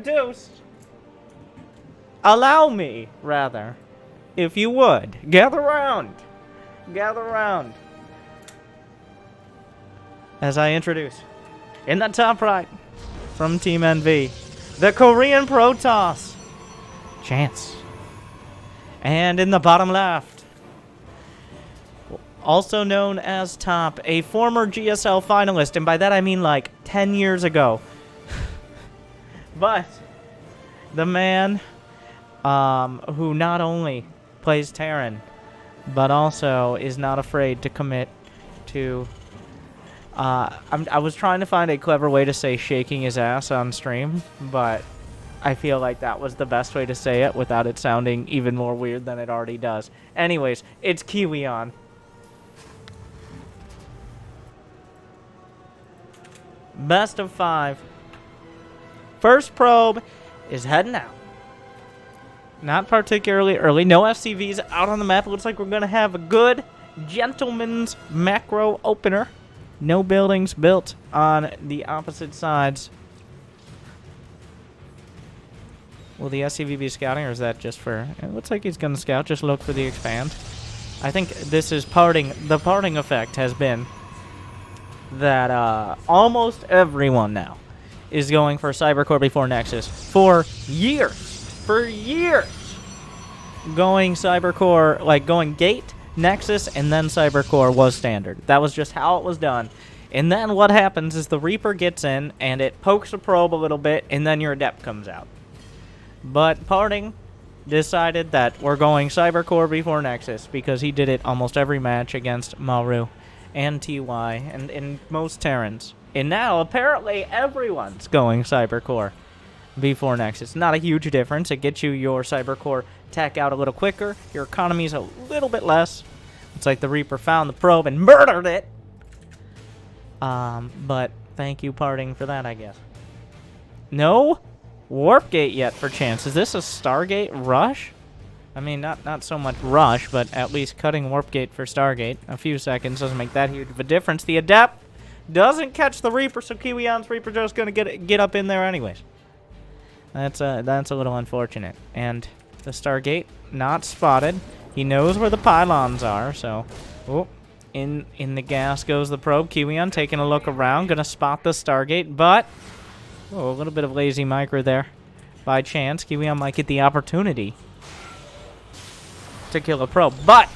introduced. Allow me, rather, if you would. Gather round. Gather round. As I introduce, in the top right, from Team NV, the Korean PROTOSS, Chance. And in the bottom left, also known as Top, a former GSL finalist, and by that I mean like 10 years ago. But the man who not only plays Terran, but also is not afraid to commit to... I was trying to find a clever way to say shaking his ass on stream, but I feel like that was the best way to say it without it sounding even more weird than it already does. Anyways, it's Kiwian. Best of 5. First probe is heading out. Not particularly early. No FCVs out on the map. It looks like we're going to have a good gentleman's macro opener. No buildings built on the opposite sides. Will the SCV be scouting, or is that just for... It looks like he's going to scout. Just look for the expand. I think this is parting... The parting effect has been that almost everyone now is going for Cybercore before Nexus. For years. For years. Going Cybercore, like going Gate, Nexus, and then Cybercore was standard. That was just how it was done. And then what happens is the Reaper gets in, and it pokes a probe a little bit, and then your Adept comes out. But Parting decided that we're going Cybercore before Nexus, because he did it almost every match against Maru and TY and in most Terrans. And now, apparently, everyone's going Cybercore before Nexus. Not a huge difference. It gets you your Cybercore tech out a little quicker. Your economy's a little bit less. It's like the Reaper found the probe and murdered it. But thank you, Parting, for that, I guess. No Warp Gate yet for Chance. Is this a Stargate rush? I mean, not so much rush, but at least cutting Warp Gate for Stargate. A few seconds doesn't make that huge of a difference. The Adept doesn't catch the Reaper, so Kiwian's Reaper just gonna get up in there anyways. That's a little unfortunate. And the Stargate not spotted. He knows where the pylons are, so in the gas goes the probe. Kiwian taking a look around, gonna spot the Stargate, but a little bit of lazy micro there. By chance, Kiwian might get the opportunity to kill a probe, but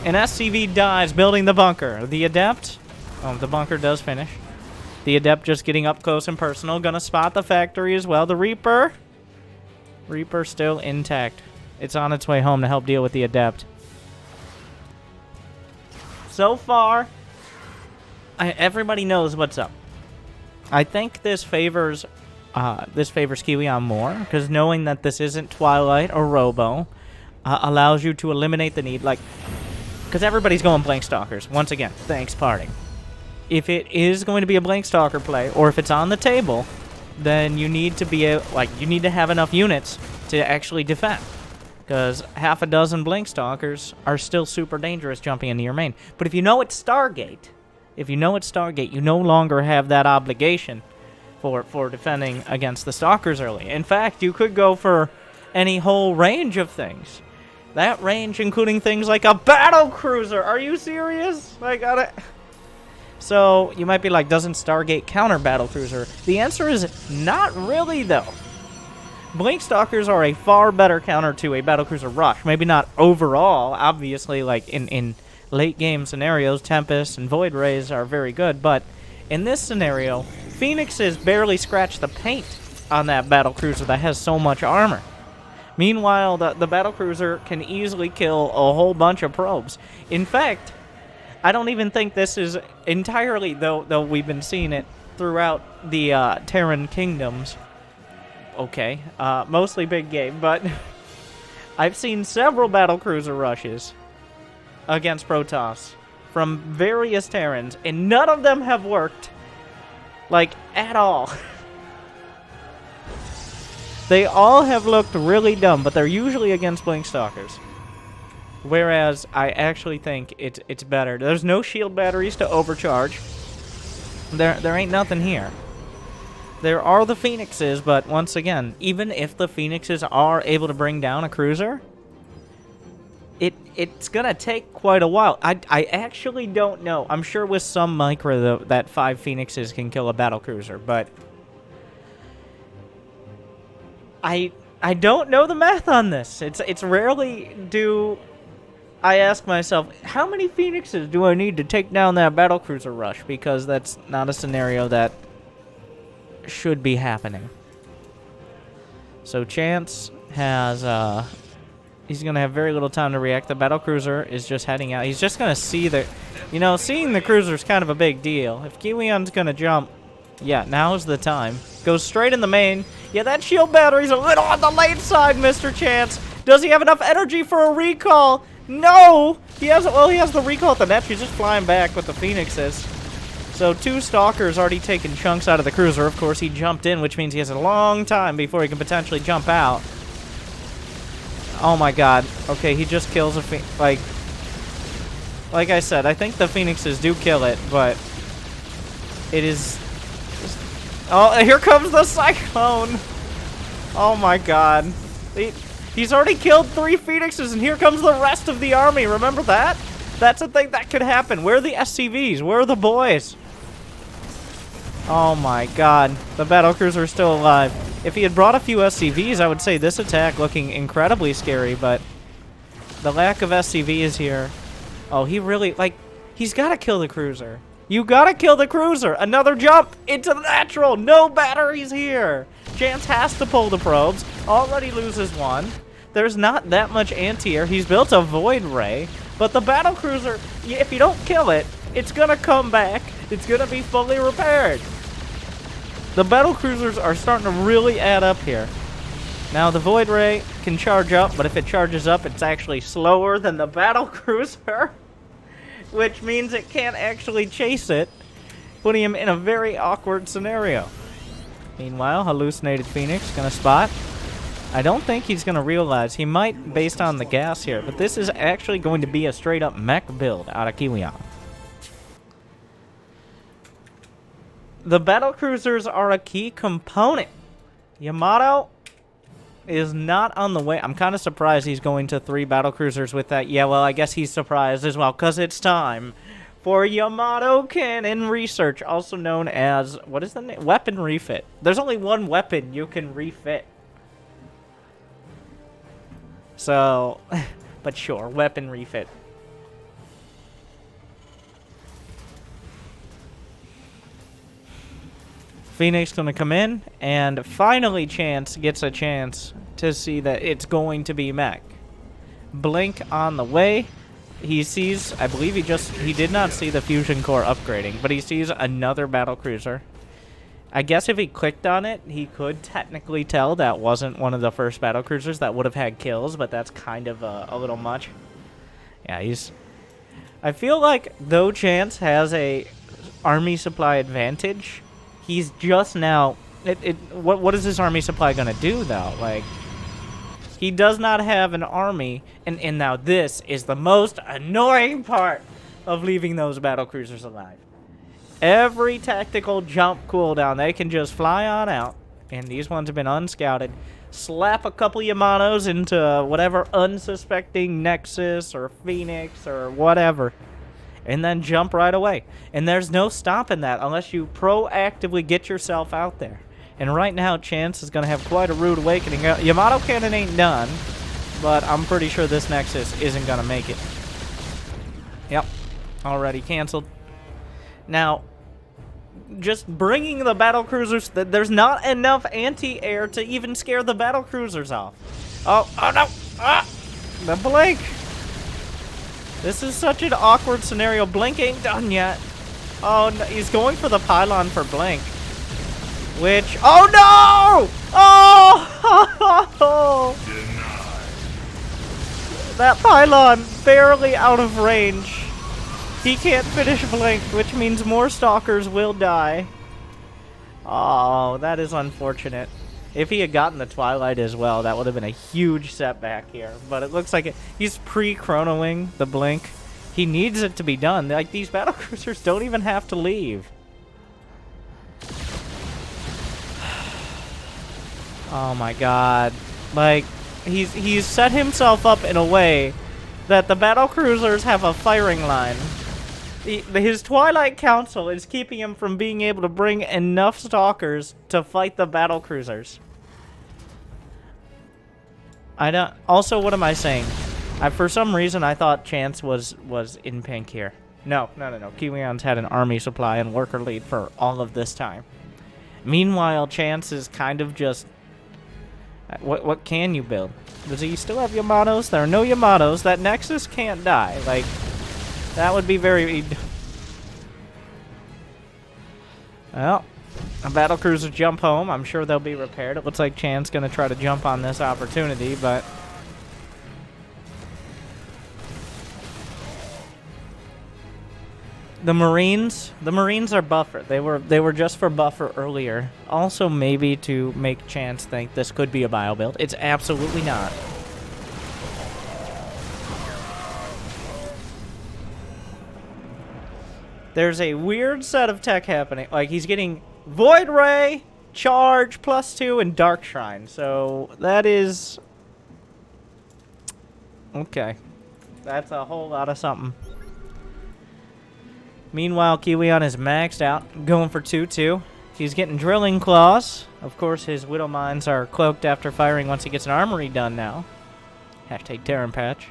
an SCV dies building the bunker. The Adept, the bunker does finish. The Adept just getting up close and personal, gonna spot the factory as well. The Reaper still intact. It's on its way home to help deal with the Adept. So far, everybody knows what's up. I think this favors Kiwian more, because knowing that this isn't Twilight or Robo allows you to eliminate the need, like, because everybody's going Blank Stalkers. Once again, thanks, Parting. If it is going to be a Blank Stalker play, or if it's on the table, then you need to be you need to have enough units to actually defend. Because half a dozen Blink Stalkers are still super dangerous jumping into your main. But if you know it's Stargate, you no longer have that obligation for defending against the Stalkers early. In fact, you could go for any whole range of things. That range including things like a Battlecruiser. Are you serious? So you might be like, doesn't Stargate counter Battlecruiser? The answer is not really, though. Blink Stalkers are a far better counter to a Battlecruiser rush. Maybe not overall, obviously, like in late game scenarios, Tempest and Void Rays are very good, but in this scenario, Phoenixes barely scratch the paint on that Battlecruiser that has so much armor. Meanwhile, the Battlecruiser can easily kill a whole bunch of probes. In fact, I don't even think this is entirely, though we've been seeing it throughout the Terran Kingdoms. Okay, mostly big game, but I've seen several Battlecruiser rushes against PROTOSS from various Terrans, and none of them have worked, like, at all. They all have looked really dumb, but they're usually against Blink Stalkers. Whereas I actually think it's better. There's no shield batteries to overcharge. There ain't nothing here. There are the Phoenixes, but once again, even if the Phoenixes are able to bring down a cruiser, it's gonna take quite a while. I actually don't know. I'm sure with some micro that 5 Phoenixes can kill a battlecruiser, but I don't know the math on this. It's rarely do I ask myself, how many Phoenixes do I need to take down that battlecruiser rush? Because that's not a scenario that should be happening. So Chance has, he's going to have very little time to react. The battlecruiser is just heading out. He's just going to see the, you know, seeing the cruiser is kind of a big deal. If Kiwian's going to jump, yeah, now's the time. Goes straight in the main. Yeah, that shield battery's a little on the late side, Mr. Chance. Does he have enough energy for a recall? No! He has, well, he has the recall at the net. He's just flying back with the Phoenixes. So 2 Stalkers already taking chunks out of the cruiser. Of course, he jumped in, which means he has a long time before he can potentially jump out. Oh my god. Okay, he just kills a like I said, I think the Phoenixes do kill it, but it is... Oh, here comes the Cyclone! Oh my god. He's already killed 3 Phoenixes, and here comes the rest of the army. Remember that? That's a thing that could happen. Where are the SCVs? Where are the boys? Oh my god. The battlecruiser is still alive. If he had brought a few SCVs, I would say this attack looking incredibly scary, but the lack of SCVs here. Oh, he really, like, he's got to kill the cruiser. You got to kill the cruiser. Another jump into the natural. No batteries here. Chance has to pull the probes. Already loses 1. There's not that much anti-air. He's built a Void Ray, but the battlecruiser, if you don't kill it, it's going to come back. It's going to be fully repaired. The battlecruisers are starting to really add up here. Now, the Void Ray can charge up, but if it charges up, it's actually slower than the battlecruiser, which means it can't actually chase it, putting him in a very awkward scenario. Meanwhile, Hallucinated Phoenix gonna spot. I don't think he's gonna realize. He might based on the gas here, but this is actually going to be a straight-up mech build out of Kiwian. The battlecruisers are a key component. Yamato is not on the way. I'm kind of surprised he's going to 3 battlecruisers with that. Yeah, well, I guess he's surprised as well, because it's time for Yamato Cannon Research, also known as, what is the name? Weapon Refit. There's only 1 weapon you can refit. So, but sure, weapon refit. Phoenix gonna come in, and finally Chance gets a chance to see that it's going to be mech. Blink on the way. He sees, I believe he did not see the fusion core upgrading, but he sees another battlecruiser. I guess if he clicked on it, he could technically tell that wasn't one of the first battlecruisers that would have had kills, but that's kind of a little much. Yeah, I feel like though Chance has a army supply advantage, he's just now... What is this army supply gonna do, though? Like, he does not have an army, and now this is the most annoying part of leaving those battlecruisers alive. Every tactical jump cooldown, they can just fly on out, and these ones have been unscouted. Slap a couple Yamatos into whatever unsuspecting Nexus or Phoenix or whatever, and then jump right away. And there's no stopping that unless you proactively get yourself out there. And right now, Chance is going to have quite a rude awakening. Yamato Cannon ain't done, but I'm pretty sure this Nexus isn't going to make it. Yep, already canceled. Now, just bringing the battlecruisers, there's not enough anti-air to even scare the battlecruisers off. Oh no! Ah! The blink! This is such an awkward scenario. Blink ain't done yet. Oh, no, he's going for the pylon for Blink. Which... Oh, no! Oh! That pylon barely out of range. He can't finish Blink, which means more Stalkers will die. Oh, that is unfortunate. If he had gotten the Twilight as well, that would have been a huge setback here. But it looks like he's pre-chronoing the Blink. He needs it to be done. Like, these battlecruisers don't even have to leave. Oh my god. Like, he's set himself up in a way that the Battlecruisers have a firing line. His Twilight Council is keeping him from being able to bring enough Stalkers to fight the Battlecruisers. I don't... Also, what am I saying? For some reason, I thought Chance was in pink here. No. Kiwian's had an army supply and worker lead for all of this time. Meanwhile, Chance is kind of just... What can you build? Does he still have Yamatos? There are no Yamatos. That Nexus can't die. Like, that would be very... Well, a Battlecruiser jump home. I'm sure they'll be repaired. It looks like Chan's going to try to jump on this opportunity, but... The Marines are buffer. They were just for buffer earlier. Also maybe to make Chance think this could be a bio build. It's absolutely not. There's a weird set of tech happening. Like, he's getting Void Ray, Charge, +2, and Dark Shrine. So that is... Okay. That's a whole lot of something. Meanwhile, Kiwian is maxed out, going for 2-2. He's getting Drilling Claws. Of course, his Widow Mines are cloaked after firing once he gets an armory done now. Hashtag Terran Patch.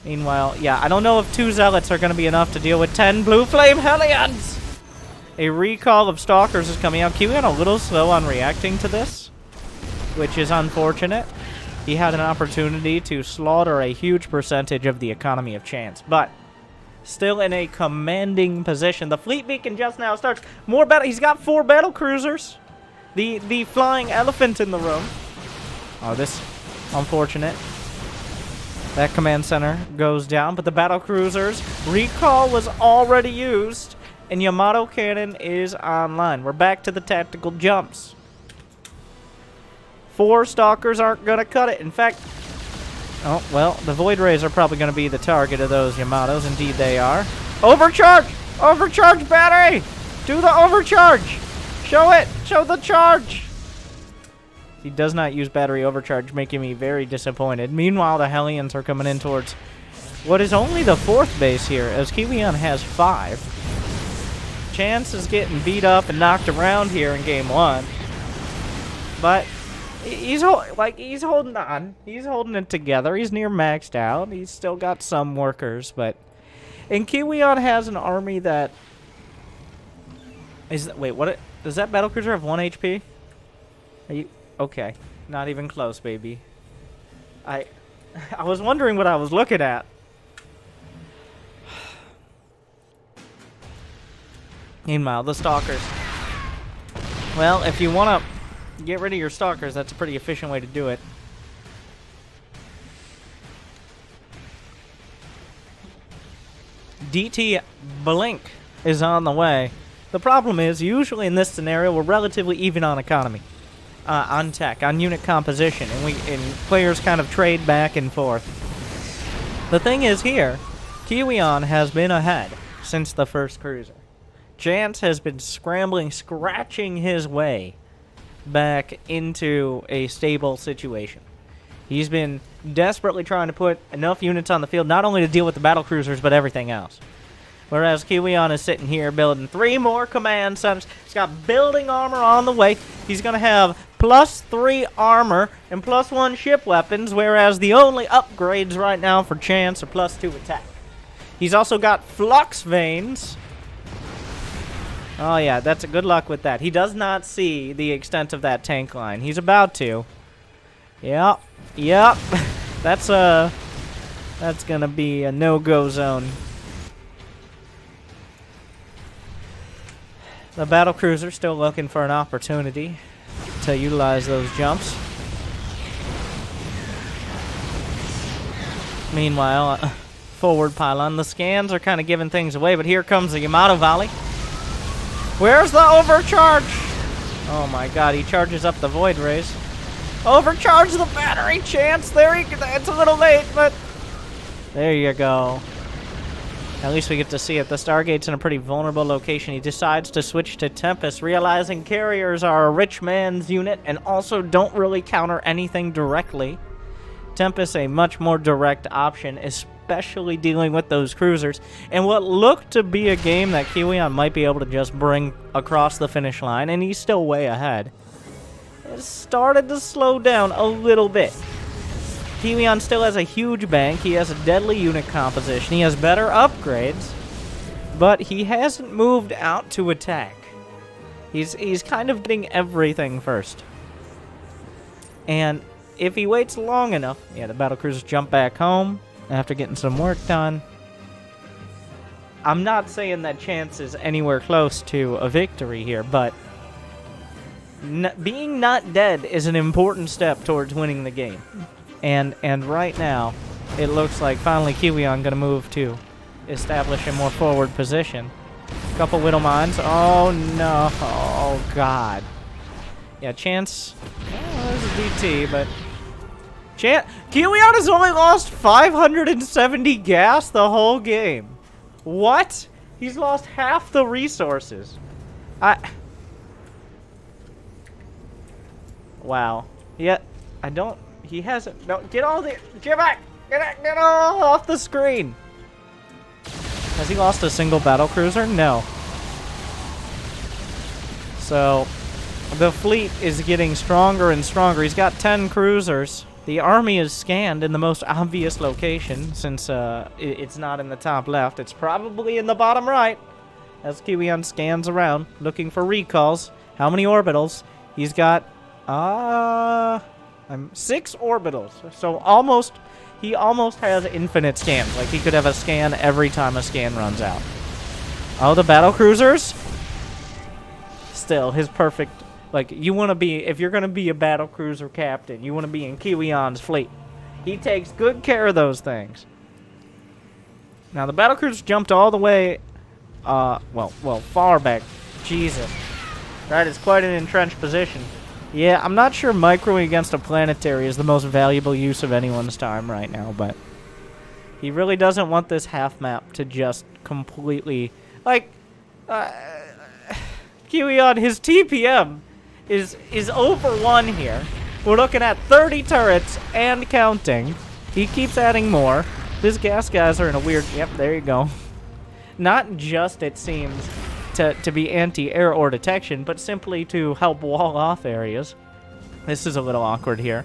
Meanwhile, yeah, I don't know if 2 Zealots are going to be enough to deal with 10 Blue Flame Hellions! A recall of Stalkers is coming out. Kiwian a little slow on reacting to this, which is unfortunate. He had an opportunity to slaughter a huge percentage of the economy of Chance, but... Still in a commanding position. The fleet beacon just now starts. More battle. He's got 4 Battlecruisers. The flying elephant in the room. Oh, this unfortunate. That command center goes down, but the Battlecruisers recall was already used, and Yamato cannon is online. We're back to the tactical jumps. 4 Stalkers aren't gonna cut it. In fact. Oh, well, the Void Rays are probably going to be the target of those Yamatos. Indeed they are. Overcharge! Overcharge battery! Do the overcharge! Show it! Show the charge! He does not use battery overcharge, making me very disappointed. Meanwhile, the Hellions are coming in towards what is only the 4th base here, as Kiwian has 5. Chance is getting beat up and knocked around here in Game 1. But... He's holding on. He's holding it together. He's near maxed out. He's still got some workers, but... And Kiwian has an army that... Wait, what? Does that Battlecruiser have 1 HP? Are you... Okay. Not even close, baby. I was wondering what I was looking at. Meanwhile, the Stalkers. Well, if you want to... Get rid of your Stalkers. That's a pretty efficient way to do it. DT Blink is on the way. The problem is, usually in this scenario, we're relatively even on economy. On tech, on unit composition, and players kind of trade back and forth. The thing is here, Kiwian has been ahead since the first cruiser. Chance has been scratching his way back into a stable situation. He's been desperately trying to put enough units on the field, not only to deal with the Battlecruisers, but everything else. Whereas Kiwian is sitting here building 3 more command centers. He's got building armor on the way. He's going to have +3 armor and +1 ship weapons, whereas the only upgrades right now for Chance are +2 attack. He's also got flux veins. Oh yeah, that's a good luck with that. He does not see the extent of that tank line. He's about to. Yep. That's gonna be a no-go zone. The Battlecruiser still looking for an opportunity to utilize those jumps. Meanwhile, forward pylon. The scans are kind of giving things away, but here comes the Yamato Volley. Where's the overcharge? Oh my god, he charges up the Void Rays. Overcharge the battery, Chance. It's a little late, but there you go. At least we get to see it. The Stargate's in a pretty vulnerable location. He decides to switch to Tempest, realizing carriers are a rich man's unit and also don't really counter anything directly. Tempest a much more direct option, especially dealing with those cruisers. And what looked to be a game that Kiwian might be able to just bring across the finish line, and he's still way ahead, it started to slow down a little bit. Kiwian still has a huge bank, he has a deadly unit composition, he has better upgrades, but he hasn't moved out to attack. He's kind of getting everything first. And if he waits long enough, yeah, the Battlecruisers jump back home after getting some work done. I'm not saying that chance is anywhere close to a victory here, but being not dead is an important step towards winning the game. And right now, it looks like finally Kiwian gonna move to establish a more forward position. Couple Widow Mines. Oh no! Oh god! Yeah, Chance. Oh, there's a DT, but Kiwian has only lost 570 gas the whole game. What? He's lost half the resources. Wow. Yeah, I don't. He hasn't. No, get all the. Get back! Get all off the screen! Has he lost a single battlecruiser? No. So, the fleet is getting stronger and stronger. He's got 10 cruisers. The army is scanned in the most obvious location, since it's not in the top left. It's probably in the bottom right, as Kiwian scans around, looking for recalls. How many orbitals? He's got, 6 orbitals. So he almost has infinite scans. Like, he could have a scan every time a scan runs out. Oh, the battlecruisers? Still, his perfect... Like, you want to be, if you're going to be a battlecruiser captain, you want to be in Kiwian's fleet. He takes good care of those things. Now, the battlecruisers jumped all the way, well, far back. Jesus. That is quite an entrenched position. Yeah, I'm not sure microing against a planetary is the most valuable use of anyone's time right now, but he really doesn't want this half map to just completely, like, Kiwian, his TPM is over 1 here. We're looking at 30 turrets and counting. He keeps adding more. These gas guys are in a weird... Yep, there you go. Not just, it seems, to be anti-air or detection, but simply to help wall off areas. This is a little awkward here.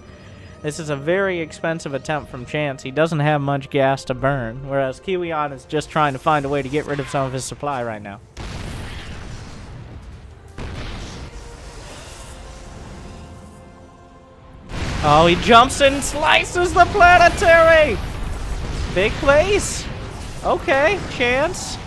This is a very expensive attempt from Chance. He doesn't have much gas to burn, whereas Kiwian is just trying to find a way to get rid of some of his supply right now. Oh, he jumps and slices the planetary! Big place. Okay, Chance.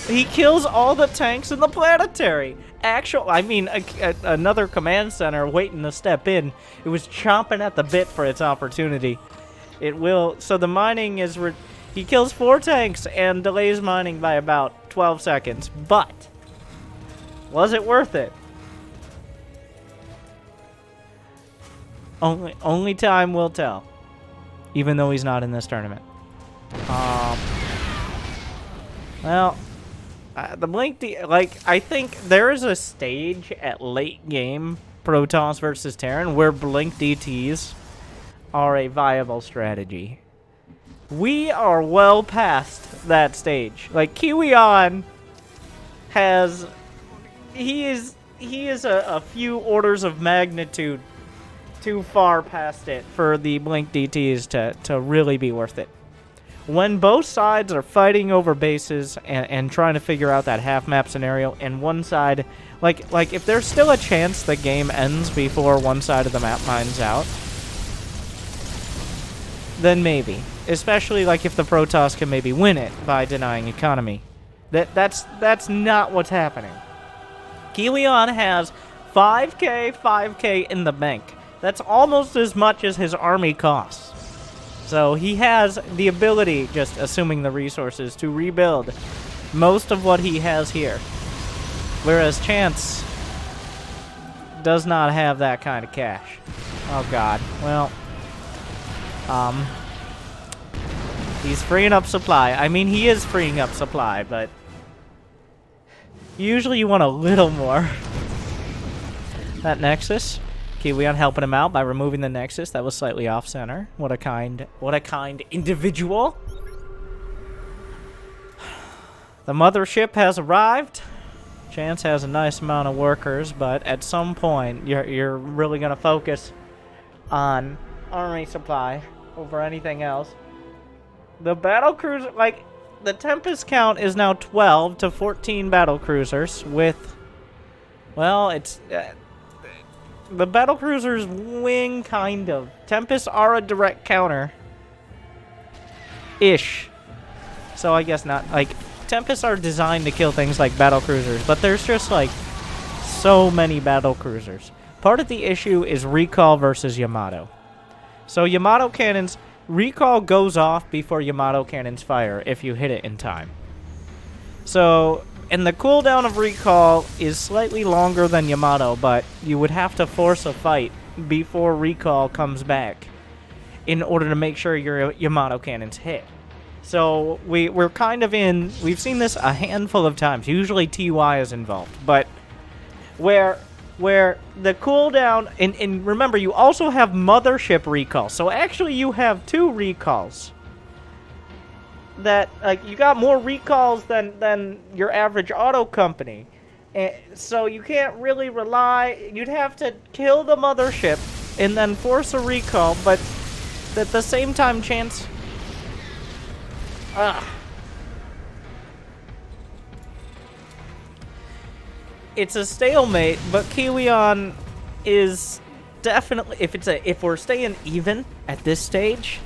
He kills all the tanks in the planetary. Another command center waiting to step in. It was chomping at the bit for its opportunity. It will. So the mining is. He kills 4 tanks and delays mining by about 12 seconds. But was it worth it? Only time will tell. Even though he's not in this tournament. Well, the Blink D, I think there is a stage at late game PROTOSS versus Terran where Blink DTs are a viable strategy. We are well past that stage. Like, Kiwian has, he is a few orders of magnitude too far past it for the Blink DTs to really be worth it. When both sides are fighting over bases and trying to figure out that half-map scenario, and one side, like if there's still a chance the game ends before one side of the map mines out, then maybe. Especially like if the PROTOSS can maybe win it by denying economy. That's not what's happening. Kiwian has 5k in the bank. That's almost as much as his army costs. So he has the ability, just assuming the resources, to rebuild most of what he has here. Whereas Chance does not have that kind of cash. Oh god. Well, He's freeing up supply. I mean, he is freeing up supply, but usually you want a little more. That Nexus. Kiwian helping him out by removing the Nexus. That was slightly off-center. What a kind individual. The mothership has arrived. Chance has a nice amount of workers, but at some point, you're really going to focus on army supply over anything else. The battlecruiser, like, the Tempest count is now 12 to 14 battlecruisers with, well, it's, the battlecruisers wing, kind of. Tempests are a direct counter-ish. So I guess not, like, Tempests are designed to kill things like battlecruisers, but there's just, like, so many battlecruisers. Part of the issue is recall versus Yamato. So Yamato cannons, recall goes off before Yamato cannons fire if you hit it in time. So, and the cooldown of recall is slightly longer than Yamato, but you would have to force a fight before recall comes back in order to make sure your Yamato cannons hit. So we're kind of in, we've seen this a handful of times. Usually TY is involved, but where the cooldown, and remember, you also have mothership recall. So actually you have 2 recalls. That, like, you got more recalls than your average auto company. And so you can't really rely, you'd have to kill the mothership and then force a recall, but at the same time, Chance... It's a stalemate, but Kiwian is definitely, if we're staying even at this stage,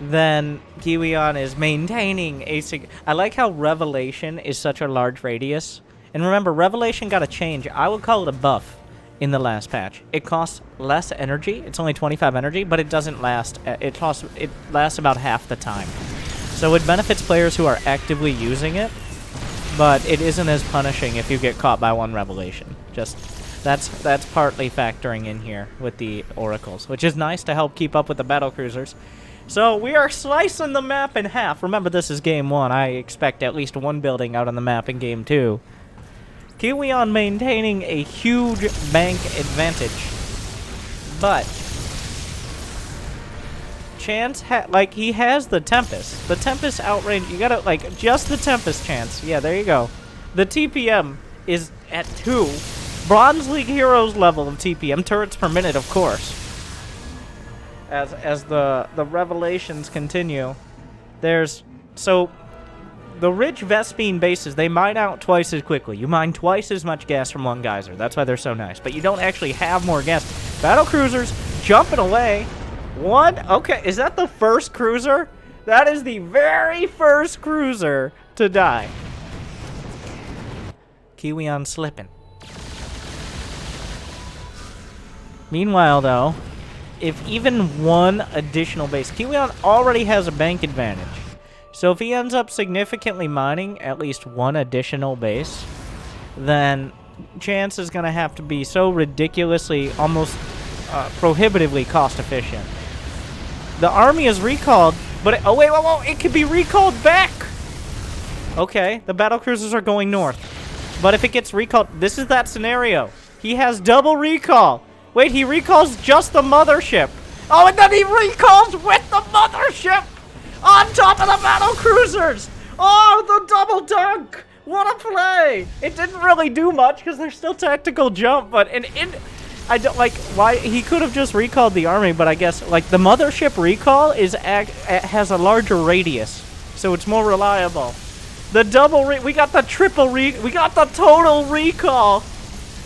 then Kiwian is maintaining a I like how Revelation is such a large radius. And remember, Revelation got a change. I would call it a buff in the last patch. It costs less energy. It's only 25 energy, but it doesn't last. It lasts about half the time. So it benefits players who are actively using it, but it isn't as punishing if you get caught by one Revelation. Just that's partly factoring in here with the oracles, which is nice to help keep up with the battlecruisers. So we are slicing the map in half. Remember, this is game 1. I expect at least 1 building out on the map in game 2. Kiwian maintaining a huge bank advantage, but Chance, he has the Tempest. The Tempest outrange, you gotta, like, just the Tempest Chance. Yeah, there you go. The TPM is at 2. Bronze League Heroes level of TPM. Turrets per minute, of course. As the revelations continue. So, the rich Vespine bases, they mine out twice as quickly. You mine twice as much gas from one geyser. That's why they're so nice. But you don't actually have more gas. Battlecruisers jumping away. What? Okay, is that the first cruiser? That is the very first cruiser to die. Kiwian slipping. Meanwhile, though, if even 1 additional base... Kiwian already has a bank advantage. So if he ends up significantly mining at least 1 additional base, then Chance is going to have to be so ridiculously, almost prohibitively cost-efficient. The army is recalled, but... oh, wait, it could be recalled back! Okay, the battlecruisers are going north. But if it gets recalled... this is that scenario. He has double recall. Wait, he recalls just the mothership. Oh, and then he recalls with the mothership on top of the battlecruisers! Oh, the double dunk! What a play! It didn't really do much because there's still tactical jump, but... I don't like why he could have just recalled the army, but I guess like the mothership recall has a larger radius, so it's more reliable. The double we got the triple we got the total recall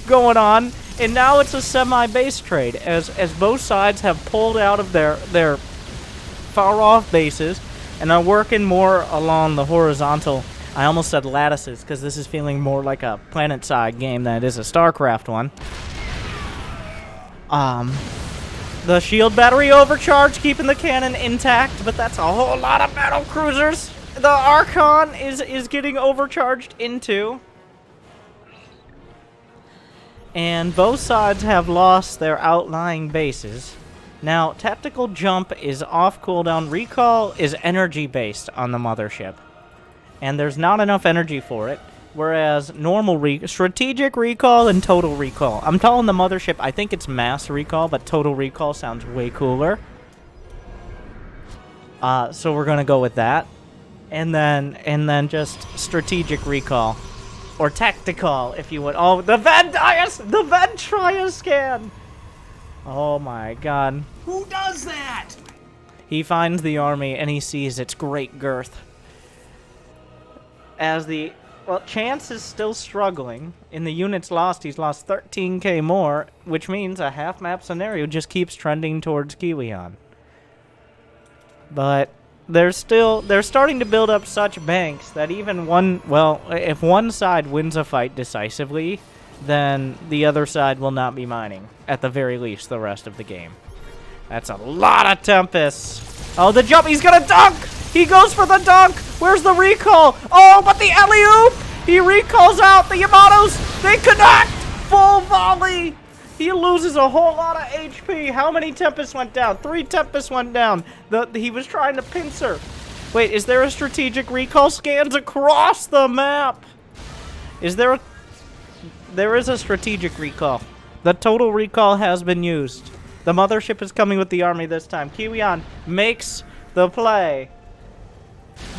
going on, and now it's a semi-base trade as both sides have pulled out of their far off bases and are working more along the horizontal. I almost said lattices because this is feeling more like a planet-side game than it is a Starcraft one. The shield battery overcharged, keeping the cannon intact, but that's a whole lot of battlecruisers. The Archon is getting overcharged into. And both sides have lost their outlying bases. Now, tactical jump is off cooldown. Recall is energy based on the mothership. And there's not enough energy for it. Whereas normal strategic recall and total recall. I'm calling the mothership, I think it's mass recall, but total recall sounds way cooler. So we're gonna go with that. And then just strategic recall. Or tactical, if you would. Oh, the Ventrias scan! Oh my god. Who does that? He finds the army and he sees its great girth. As the... Well, Chance is still struggling. In the units lost, he's lost 13k more, which means a half-map scenario just keeps trending towards Kiwian. But they're starting to build up such banks that even one... Well, if one side wins a fight decisively, then the other side will not be mining, at the very least, the rest of the game. That's a lot of Tempests. Oh, the jump! He's gonna dunk! He goes for the dunk! Where's the recall? Oh, but the alley-oop! He recalls out the Yamatos! They connect! Full volley! He loses a whole lot of HP. How many Tempests went down? 3 Tempests went down. He was trying to pincer. Wait, is there a strategic recall? Scans across the map! Is there a... There is a strategic recall. The total recall has been used. The mothership is coming with the army this time. Kiwian makes the play.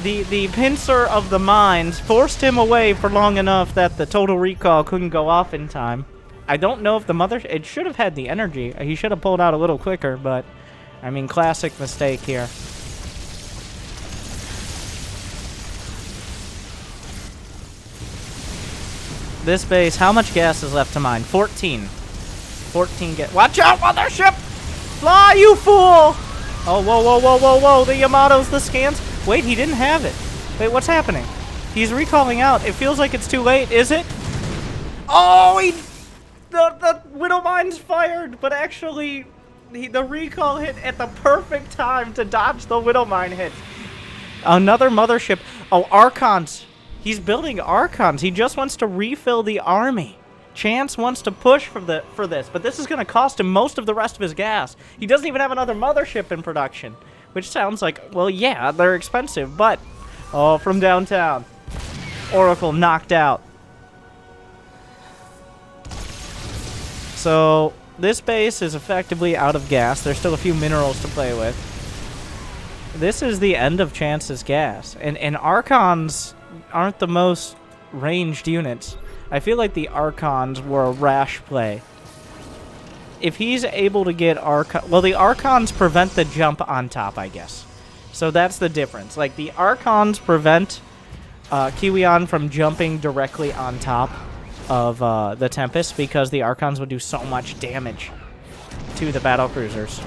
The pincer of the mines forced him away for long enough that the total recall couldn't go off in time. I don't know if the mothership... It should have had the energy. He should have pulled out a little quicker, but... I mean, classic mistake here. This base, how much gas is left to mine? 14. 14 gas. Watch out, mothership! Fly, you fool! Oh, whoa, whoa, whoa, whoa, whoa. The Yamatos, the scans. Wait, he didn't have it. Wait, what's happening? He's recalling out. It feels like it's too late, is it? Oh, the Widow Mine's fired, but actually, the recall hit at the perfect time to dodge the Widow Mine hit. Another mothership. Oh, Archons. He's building Archons. He just wants to refill the army. Chance wants to push for this, but this is going to cost him most of the rest of his gas. He doesn't even have another mothership in production, which sounds like, well, yeah, they're expensive, but... Oh, from downtown. Oracle knocked out. So, this base is effectively out of gas. There's still a few minerals to play with. This is the end of Chance's gas. And Archons aren't the most ranged units. I feel like the Archons were a rash play. If he's able to get Archon... Well, the Archons prevent the jump on top, I guess. So that's the difference. Like, the Archons prevent Kiwian from jumping directly on top of the Tempest because the Archons would do so much damage to the Battlecruisers.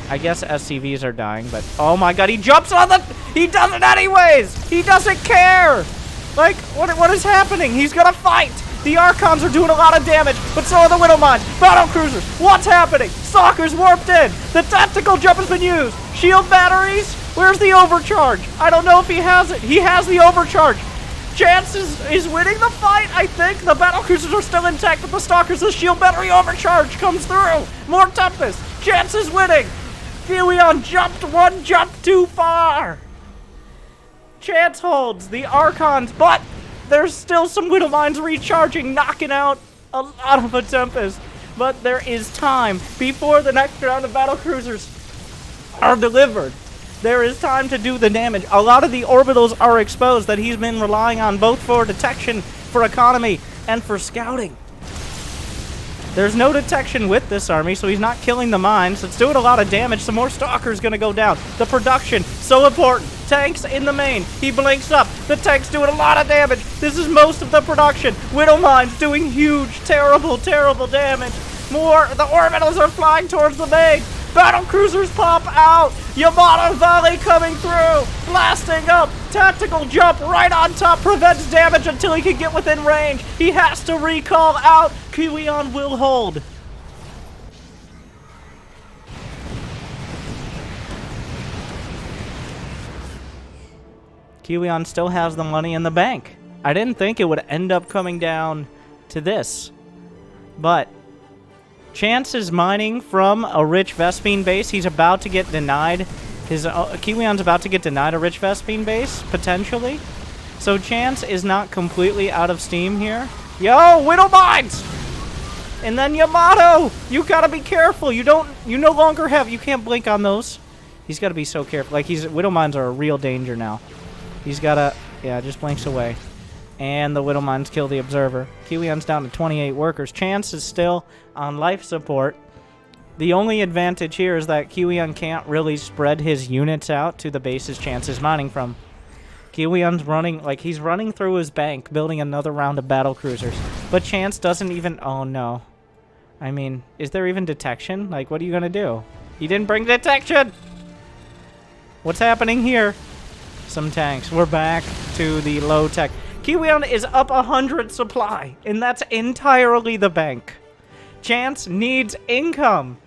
I guess SCVs are dying, but... Oh my god, he jumps on the... He does it anyways! He doesn't care! Like, what is happening? He's gonna fight! The Archons are doing a lot of damage, but so are the Widow Mines. Battlecruisers, what's happening? Stalker's warped in. The tactical jump has been used. Shield batteries? Where's the overcharge? I don't know if he has it. He has the overcharge. Chance is winning the fight, I think. The Battlecruisers are still intact, but the Stalkers, the shield battery overcharge comes through. More Tempest. Chance is winning. Kiwian jumped one jump too far. Chance holds the Archons, but there's still some Widow Mines recharging, knocking out a lot of a Tempest. But there is time before the next round of Battlecruisers are delivered. There is time to do the damage. A lot of the orbitals are exposed that he's been relying on both for detection, for economy, and for scouting. There's no detection with this army, so he's not killing the mines. It's doing a lot of damage. Some more Stalkers gonna go down. The production, so important. Tanks in the main. He blinks up. The tank's doing a lot of damage. This is most of the production. Widow Mines doing huge, terrible, terrible damage. More. The orbitals are flying towards the main. Battlecruisers pop out. Yamato Valley coming through. Blasting up. Tactical jump right on top. Prevents damage until he can get within range. He has to recall out. Kiwian will hold. Kiwian still has the money in the bank. I didn't think it would end up coming down to this. But Chance is mining from a rich Vespene base. He's about to get denied. His Kiwian's about to get denied a rich Vespene base, potentially. So Chance is not completely out of steam here. Yo, Widow Mines! And then Yamato! You gotta be careful. You no longer have, you can't blink on those. He's gotta be so careful. Like, Widow Mines are a real danger now. He's gotta, yeah, just blinks away. And the Widow Mines kill the Observer. Kiwian's down to 28 workers. Chance is still on life support. The only advantage here is that Kiwian can't really spread his units out to the bases Chance is mining from. Kiwian's running, like, he's running through his bank, building another round of Battlecruisers. But Chance doesn't even, oh no. I mean, is there even detection? Like, what are you gonna do? He didn't bring detection! What's happening here? Some tanks. We're back to the low tech. Kiwian is up 100 supply, and that's entirely the bank. Chance needs income.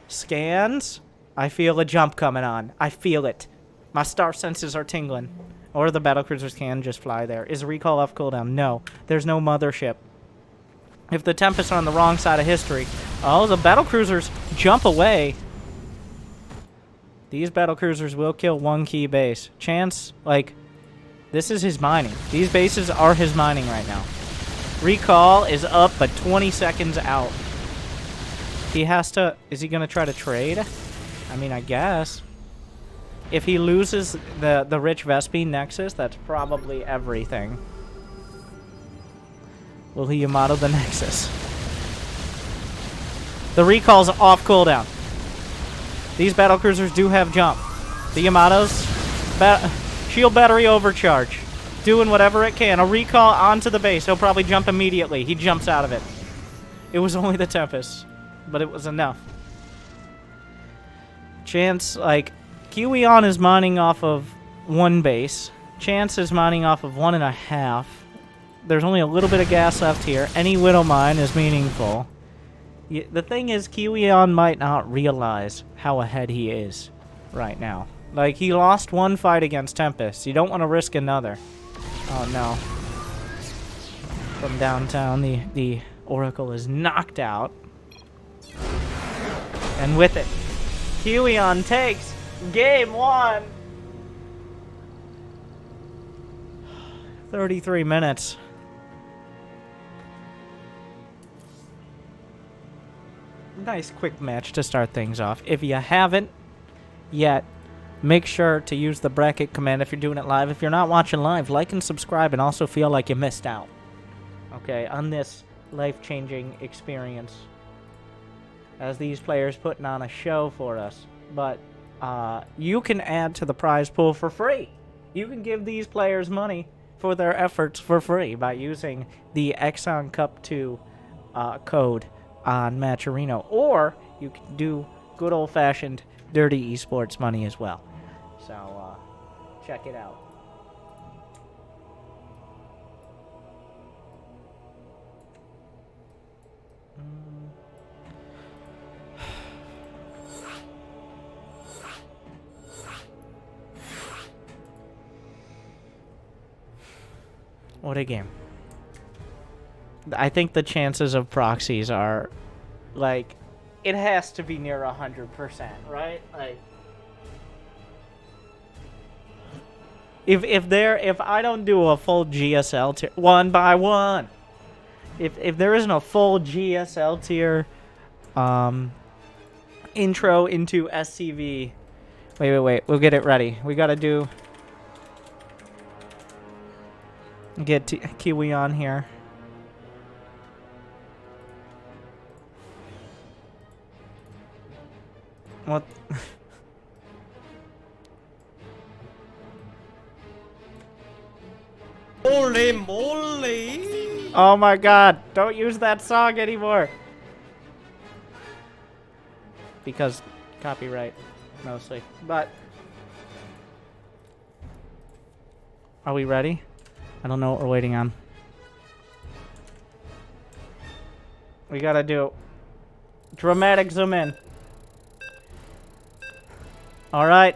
Scans. I feel a jump coming on. I feel it. My star senses are tingling. Or the Battlecruisers can just fly there. Is recall off cooldown? No. There's no mothership. If the Tempests are on the wrong side of history. Oh, the Battlecruisers jump away. These Battlecruisers will kill one key base. Chance, like, this is his mining. These bases are his mining right now. Recall is up, but 20 seconds out. He has to, is he going to try to trade? I mean, I guess. If he loses the rich Vespene Nexus, that's probably everything. Will he Yamato the Nexus? The recall's off cooldown. These Battlecruisers do have jump. The Yamatos, shield battery overcharge. Doing whatever it can. A recall onto the base. He'll probably jump immediately. He jumps out of it. It was only the Tempest, but it was enough. Chance, like, Kiwian is mining off of one base. Chance is mining off of 1.5. There's only a little bit of gas left here. Any Widow Mine is meaningful. The thing is, Kiwian might not realize how ahead he is right now. Like, he lost one fight against Tempest. You don't want to risk another. Oh, no. From downtown, the Oracle is knocked out. And with it, Kiwian takes game 1. 33 minutes. Nice quick match to start things off. If you haven't yet, make sure to use the bracket command if you're doing it live. If you're not watching live, like and subscribe and also feel like you missed out. Okay, on this life-changing experience. As these players putting on a show for us. But you can add to the prize pool for free. You can give these players money for their efforts for free by using the Exon Cup 2 code on Matcherino. Or you can do good old-fashioned dirty esports money as well. So, check it out. What a game. I think the chances of proxies are, like, it has to be near 100%, right? Like, if I don't do a full GSL tier, one by one, if there isn't a full GSL tier, intro into SCV, wait, we'll get it ready. We gotta get Kiwian here. What? Holy moly! Oh my god, don't use that song anymore. Because copyright, mostly. But are we ready? I don't know what we're waiting on. We gotta do dramatic zoom in. All right.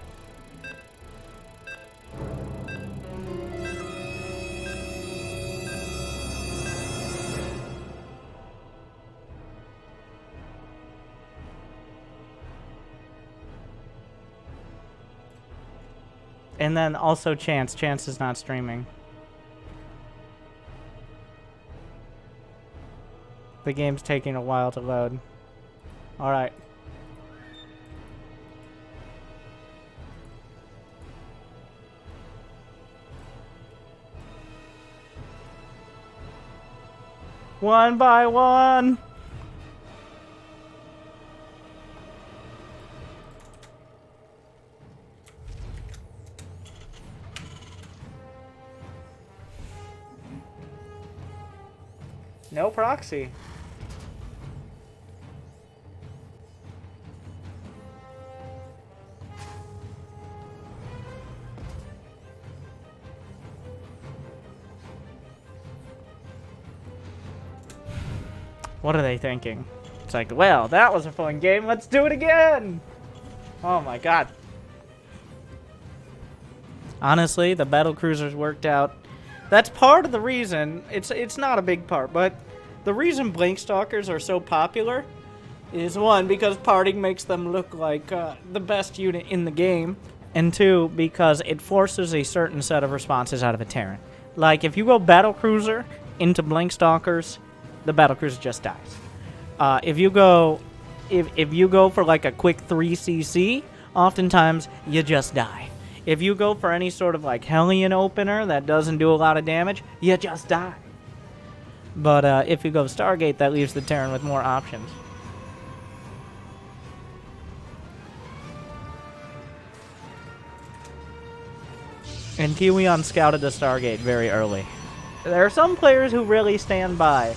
And then also Chance. Chance is not streaming. The game's taking a while to load. Alright. One by one. No proxy. What are they thinking? It's like, well, that was a fun game. Let's do it again. Oh my god. Honestly, the Battlecruisers worked out. That's part of the reason. It's not a big part, but the reason Blankstalkers are so popular is one, because parting makes them look like the best unit in the game, and two, because it forces a certain set of responses out of a Terran. Like, if you go Battlecruiser into Blankstalkers, the Battlecruiser just dies. If you go for like a quick 3cc, oftentimes you just die. If you go for any sort of like Hellion opener that doesn't do a lot of damage, you just die. But if you go Stargate, that leaves the Terran with more options. And Kiwian scouted the Stargate very early. There are some players who really stand by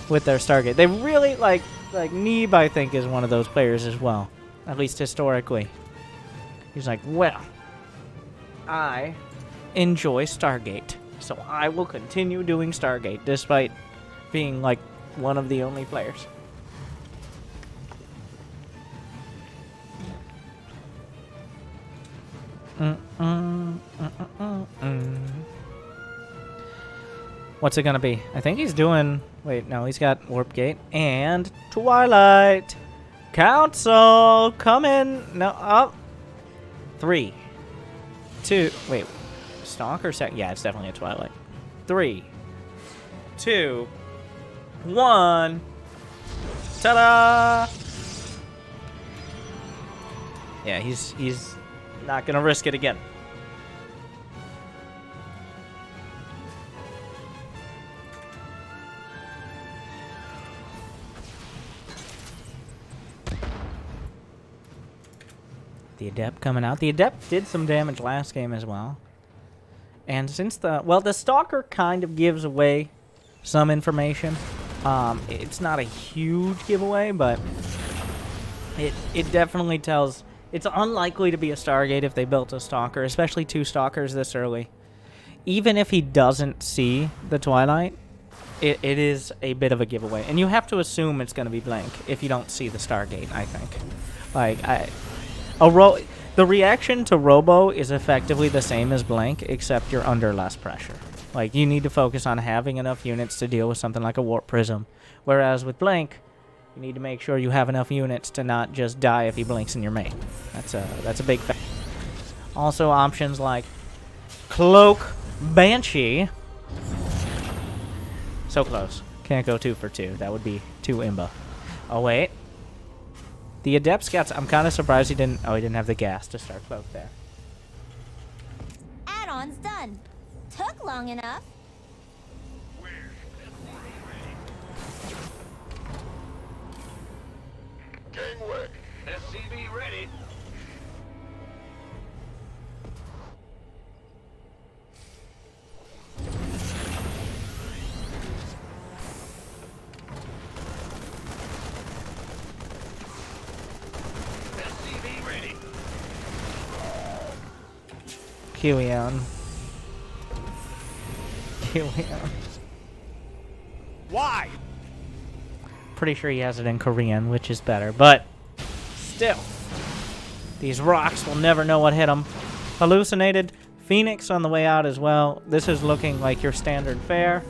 with their Stargate. They really, like Neeb, I think, is one of those players as well. At least historically. He's like, well, I enjoy Stargate, so I will continue doing Stargate, despite being, like, one of the only players. What's it gonna be? I think he's doing... Wait, no, he's got Warp Gate and Twilight. Council, come in. No, up. 3, 2, wait. Stalker set? Yeah, it's definitely a Twilight. 3, 2, 1. Ta-da! Yeah, he's not gonna risk it again. The Adept coming out. The Adept did some damage last game as well. And since the Stalker kind of gives away some information. It's not a huge giveaway, but it definitely tells... It's unlikely to be a Stargate if they built a Stalker, especially 2 Stalkers this early. Even if he doesn't see the Twilight, it is a bit of a giveaway. And you have to assume it's going to be blank if you don't see the Stargate, I think. Like, the reaction to Robo is effectively the same as blank, except you're under less pressure. Like, you need to focus on having enough units to deal with something like a Warp Prism. Whereas with blank, you need to make sure you have enough units to not just die if he blinks in your main. That's a big fact. Also, options like Cloak Banshee. So close. Can't go 2 for 2. That would be too imba. Oh, wait. The Adept Scouts, I'm kind of surprised he didn't... Oh, he didn't have the gas to start Cloak there. Add-on's done. Took long enough. Gangway. SCV ready. SCV ready. Kiwian. Kiwian. Why? Pretty sure he has it in Korean, which is better, but still. These rocks will never know what hit them. Hallucinated. Phoenix on the way out as well. This is looking like your standard fare.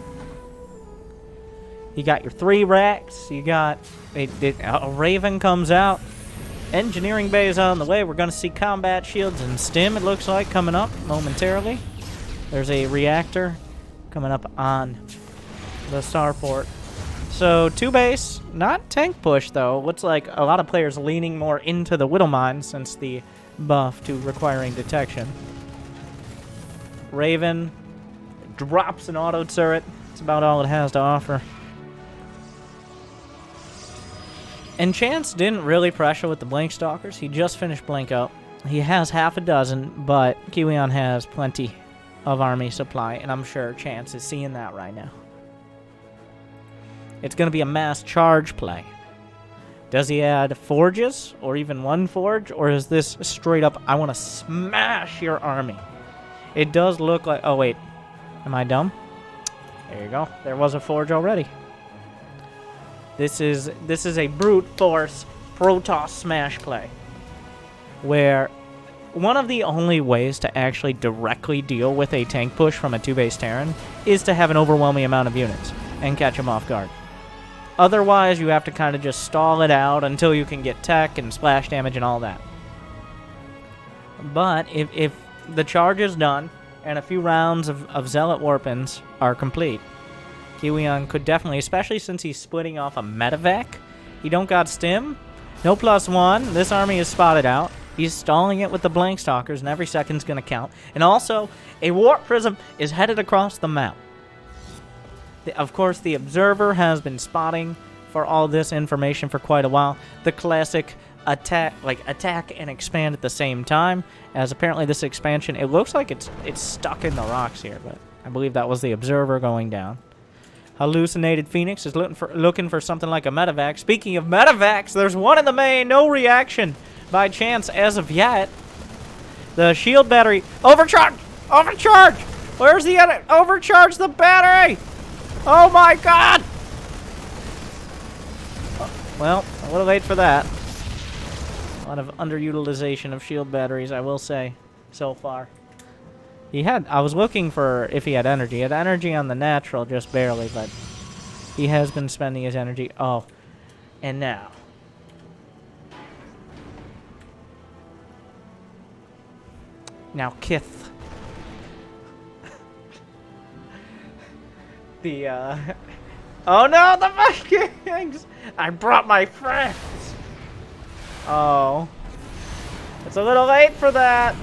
You got your 3 racks. You got... a Raven comes out. Engineering bay is on the way. We're going to see combat shields and stim, it looks like, coming up momentarily. There's a reactor coming up on the starport. So, 2 base, not tank push, though. Looks like a lot of players leaning more into the Whittle Mine since the buff to requiring detection. Raven drops an auto turret. That's about all it has to offer. And Chance didn't really pressure with the Blink Stalkers. He just finished Blink up. He has half a dozen, but Kiwian has plenty of army supply, and I'm sure Chance is seeing that right now. It's going to be a mass charge play. Does he add forges, or even 1 forge, or is this straight up, I want to smash your army? It does look like, oh wait, am I dumb? There you go. There was a forge already. This is a brute force PROTOSS smash play, where one of the only ways to actually directly deal with a tank push from a 2-base Terran is to have an overwhelming amount of units and catch them off guard. Otherwise, you have to kind of just stall it out until you can get tech and splash damage and all that. But if the charge is done and a few rounds of Zealot Warpins are complete, Kiwian could definitely, especially since he's splitting off a medevac. He don't got stim. No +1. This army is spotted out. He's stalling it with the Blank Stalkers, and every second's going to count. And also, a Warp Prism is headed across the map. Of course, the Observer has been spotting for all this information for quite a while. The classic attack and expand at the same time, as apparently this expansion, it looks like it's stuck in the rocks here, but I believe that was the Observer going down. Hallucinated Phoenix is looking for something like a medevac. Speaking of medevacs, there's one in the main. No reaction by Chance as of yet. The shield battery. Overcharge! Overcharge! Where's the other? Overcharge the battery! Oh my god! Well, a little late for that. A lot of underutilization of shield batteries, I will say, so far. I was looking for if he had energy. He had energy on the natural, just barely, but he has been spending his energy. Oh, and now. Now, Kith. Oh no, the Vikings! I brought my friends! Oh. It's a little late for that.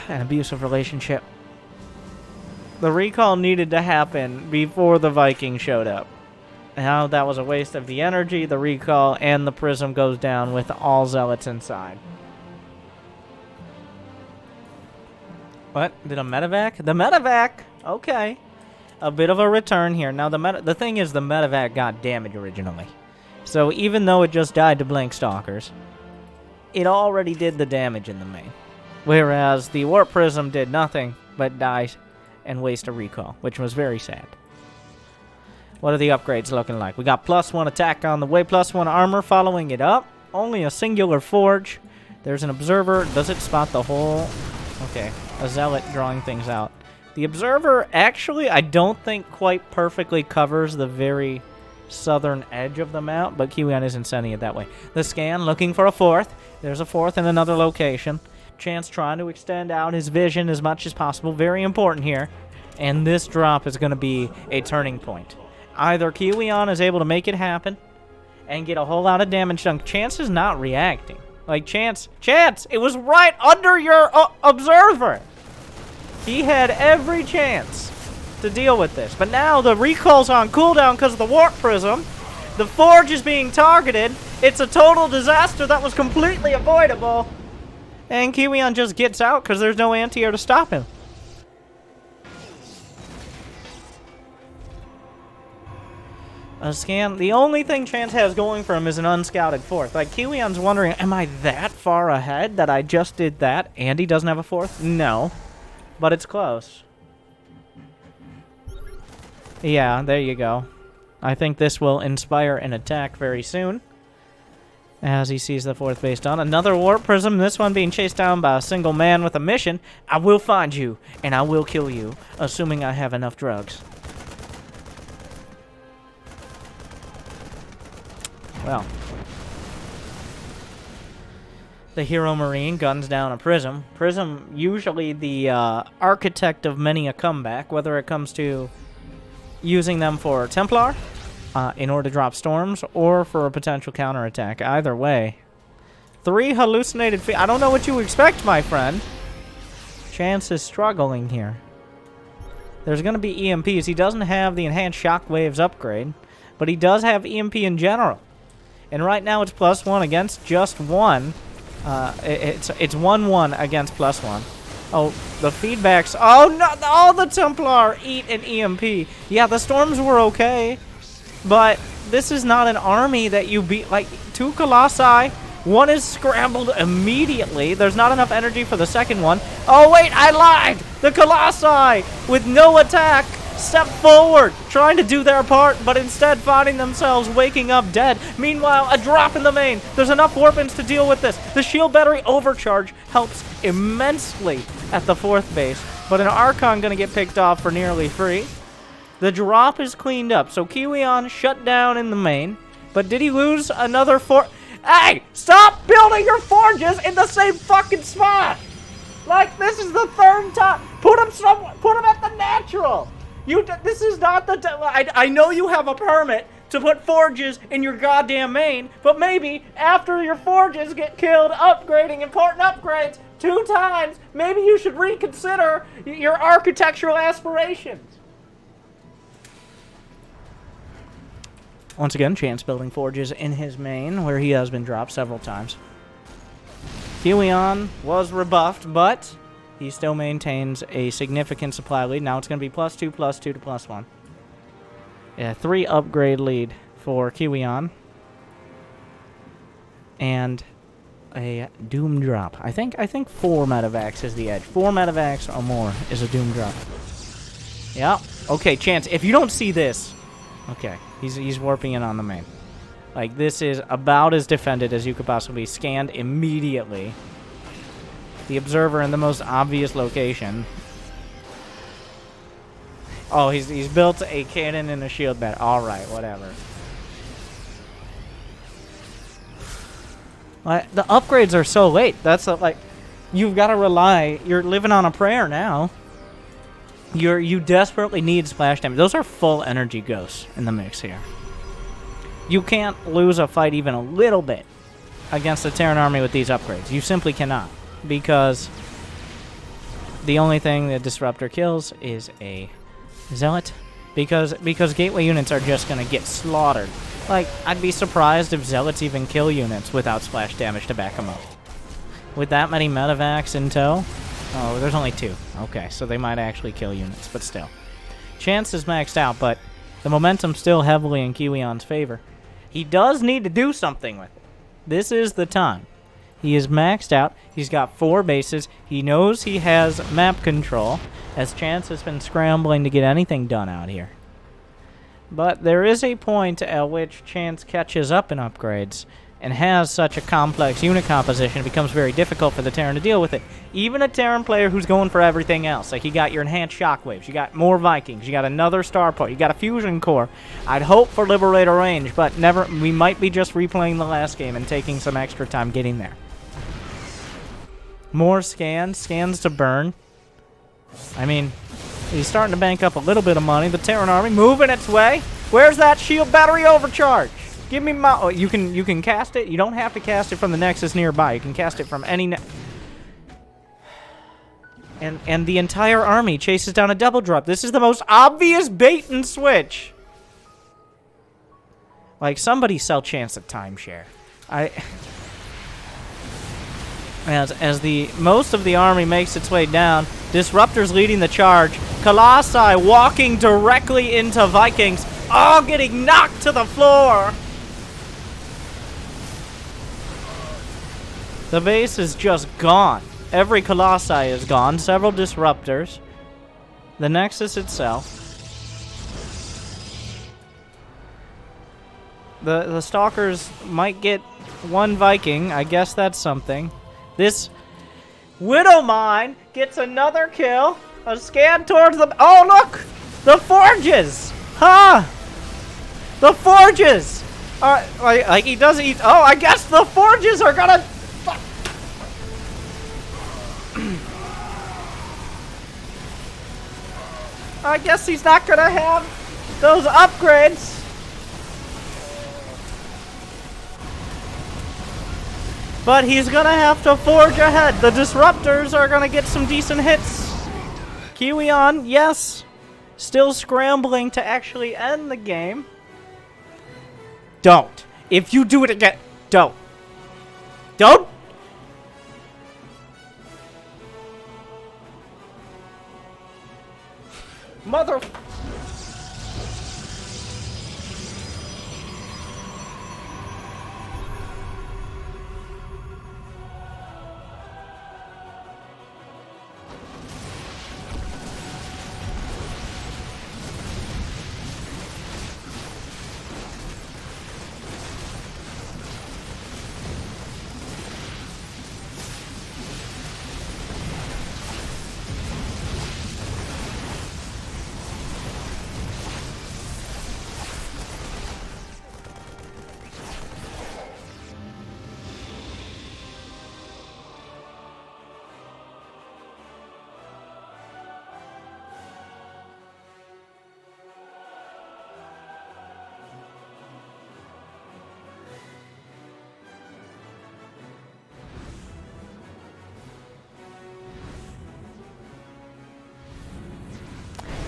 An abusive relationship. The recall needed to happen before the Vikings showed up. Now that was a waste of the energy, the recall, and the prism goes down with all zealots inside. What? Did a medevac? The medevac! Okay. A bit of a return here. Now the thing is, the medevac got damage originally. So even though it just died to Blank Stalkers, it already did the damage in the main. Whereas the Warp Prism did nothing but die and waste a recall, which was very sad. What are the upgrades looking like? We got +1 attack on the way, +1 armor following it up. Only a singular forge. There's an observer. Does it spot the whole? Okay, a zealot drawing things out. The observer actually, I don't think quite perfectly covers the very southern edge of the map, but Kiwian isn't sending it that way. The scan looking for a 4th. There's a 4th in another location. Chance trying to extend out his vision as much as possible. Very important here. And this drop is going to be a turning point. Either Kiwian is able to make it happen and get a whole lot of damage done. Chance is not reacting. Like, Chance, it was right under your observer. He had every chance to deal with this. But now the recall's on cooldown because of the Warp Prism. The Forge is being targeted. It's a total disaster that was completely avoidable. And Kiwian just gets out because there's no anti-air to stop him. A scan. The only thing Chance has going for him is an unscouted 4th. Like, Kiwian's wondering, am I that far ahead that I just did that and he doesn't have a 4th? No. But it's close. Yeah, there you go. I think this will inspire an attack very soon. As he sees the 4th base done. Another Warp Prism, this one being chased down by a single man with a mission. I will find you, and I will kill you, assuming I have enough drugs. Well. The Hero Marine guns down a Prism. Prism, usually the architect of many a comeback, whether it comes to using them for Templar, in order to drop storms, or for a potential counterattack. Either way. 3 hallucinated I don't know what you expect, my friend. Chance is struggling here. There's going to be EMPs. He doesn't have the Enhanced Shockwaves upgrade, but he does have EMP in general. And right now it's +1 against just 1. It's 1-1 against +1. Oh, the feedbacks. Oh, no. All the Templar eat an EMP. Yeah, the storms were okay. But this is not an army that you beat. Like, 2 Colossi. One is scrambled immediately. There's not enough energy for the second one. Oh, wait, I lied. The Colossi, with no attack, step forward, trying to do their part, but instead finding themselves waking up dead. Meanwhile, a drop in the main. There's enough weapons to deal with this. The shield battery overcharge helps immensely at the 4th base, but an Archon going to get picked off for nearly free. The drop is cleaned up, so Kiwian shut down in the main, but did he lose another Hey! Stop building your forges in the same fucking spot! Like, this is the 3rd time. Put him at the natural. This is not the... I know you have a permit to put forges in your goddamn main, but maybe after your forges get killed upgrading important upgrades 2 times, maybe you should reconsider your architectural aspirations. Once again, Chance building forges in his main, where he has been dropped several times. Kiwian was rebuffed, but he still maintains a significant supply lead. Now it's going to be +2, +2 to +1. Yeah, 3 upgrade lead for Kiwian. And a Doom drop. I think 4 medevacs is the edge. 4 medevacs or more is a Doom drop. Yeah. Okay, Chance, if you don't see this... Okay, he's warping in on the main. Like, this is about as defended as you could possibly. Scanned immediately. The observer in the most obvious location. Oh, he's built a cannon and a shield bed. Alright, whatever. The upgrades are so late. That's like, you've got to rely. You're living on a prayer now. You desperately need splash damage. Those are full energy ghosts in the mix here. You can't lose a fight even a little bit against the Terran army with these upgrades. You simply cannot, because the only thing the Disruptor kills is a Zealot, because gateway units are just going to get slaughtered. Like, I'd be surprised if Zealots even kill units without splash damage to back them up. With that many medevacs in tow? Oh, there's only 2. Okay, so they might actually kill units, but still. Chance is maxed out, but the momentum's still heavily in Kiwian's favor. He does need to do something with it. This is the time. He is maxed out. He's got 4 bases. He knows he has map control, as Chance has been scrambling to get anything done out here. But there is a point at which Chance catches up in upgrades and has such a complex unit composition, it becomes very difficult for the Terran to deal with it. Even a Terran player who's going for everything else. Like, you got your enhanced shockwaves, you got more Vikings, you got another starport, you got a fusion core. I'd hope for Liberator range, but never. We might be just replaying the last game and taking some extra time getting there. More scans to burn. I mean, he's starting to bank up a little bit of money. The Terran army moving its way. Where's that shield battery overcharge? Give me my... Oh, you can cast it. You don't have to cast it from the Nexus nearby. You can cast it from any... And the entire army chases down a double drop. This is the most obvious bait and switch. Like, somebody sell Chance a timeshare. As the most of the army makes its way down, Disruptor's leading the charge. Colossi walking directly into Vikings, all getting knocked to the floor. The base is just gone. Every Colossi is gone. Several Disruptors. The Nexus itself. The Stalkers might get 1 Viking. I guess that's something. This Widow Mine gets another kill. A scan towards the... Oh, look! The Forges! Huh! The Forges! Like he does eat. Oh, I guess the forges are gonna. Fuck. I guess he's not gonna have those upgrades. But he's gonna have to forge ahead. The disruptors are gonna get some decent hits. Kiwian, yes, still scrambling to actually end the game. Don't. If you do it again, don't. Don't. Mother.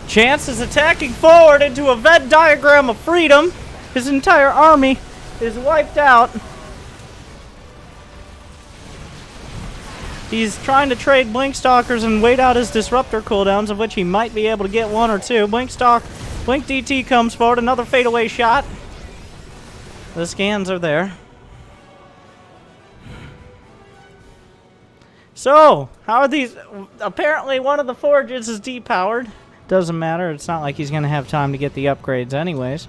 Chance is attacking forward into a Venn diagram of freedom. His entire army is wiped out. He's trying to trade Blink Stalkers and wait out his disruptor cooldowns, of which he might be able to get one or two. Blink DT comes forward, another fadeaway shot. The scans are there. So, how are these? Apparently one of the forges is depowered. Doesn't matter, it's not like he's gonna have time to get the upgrades anyways.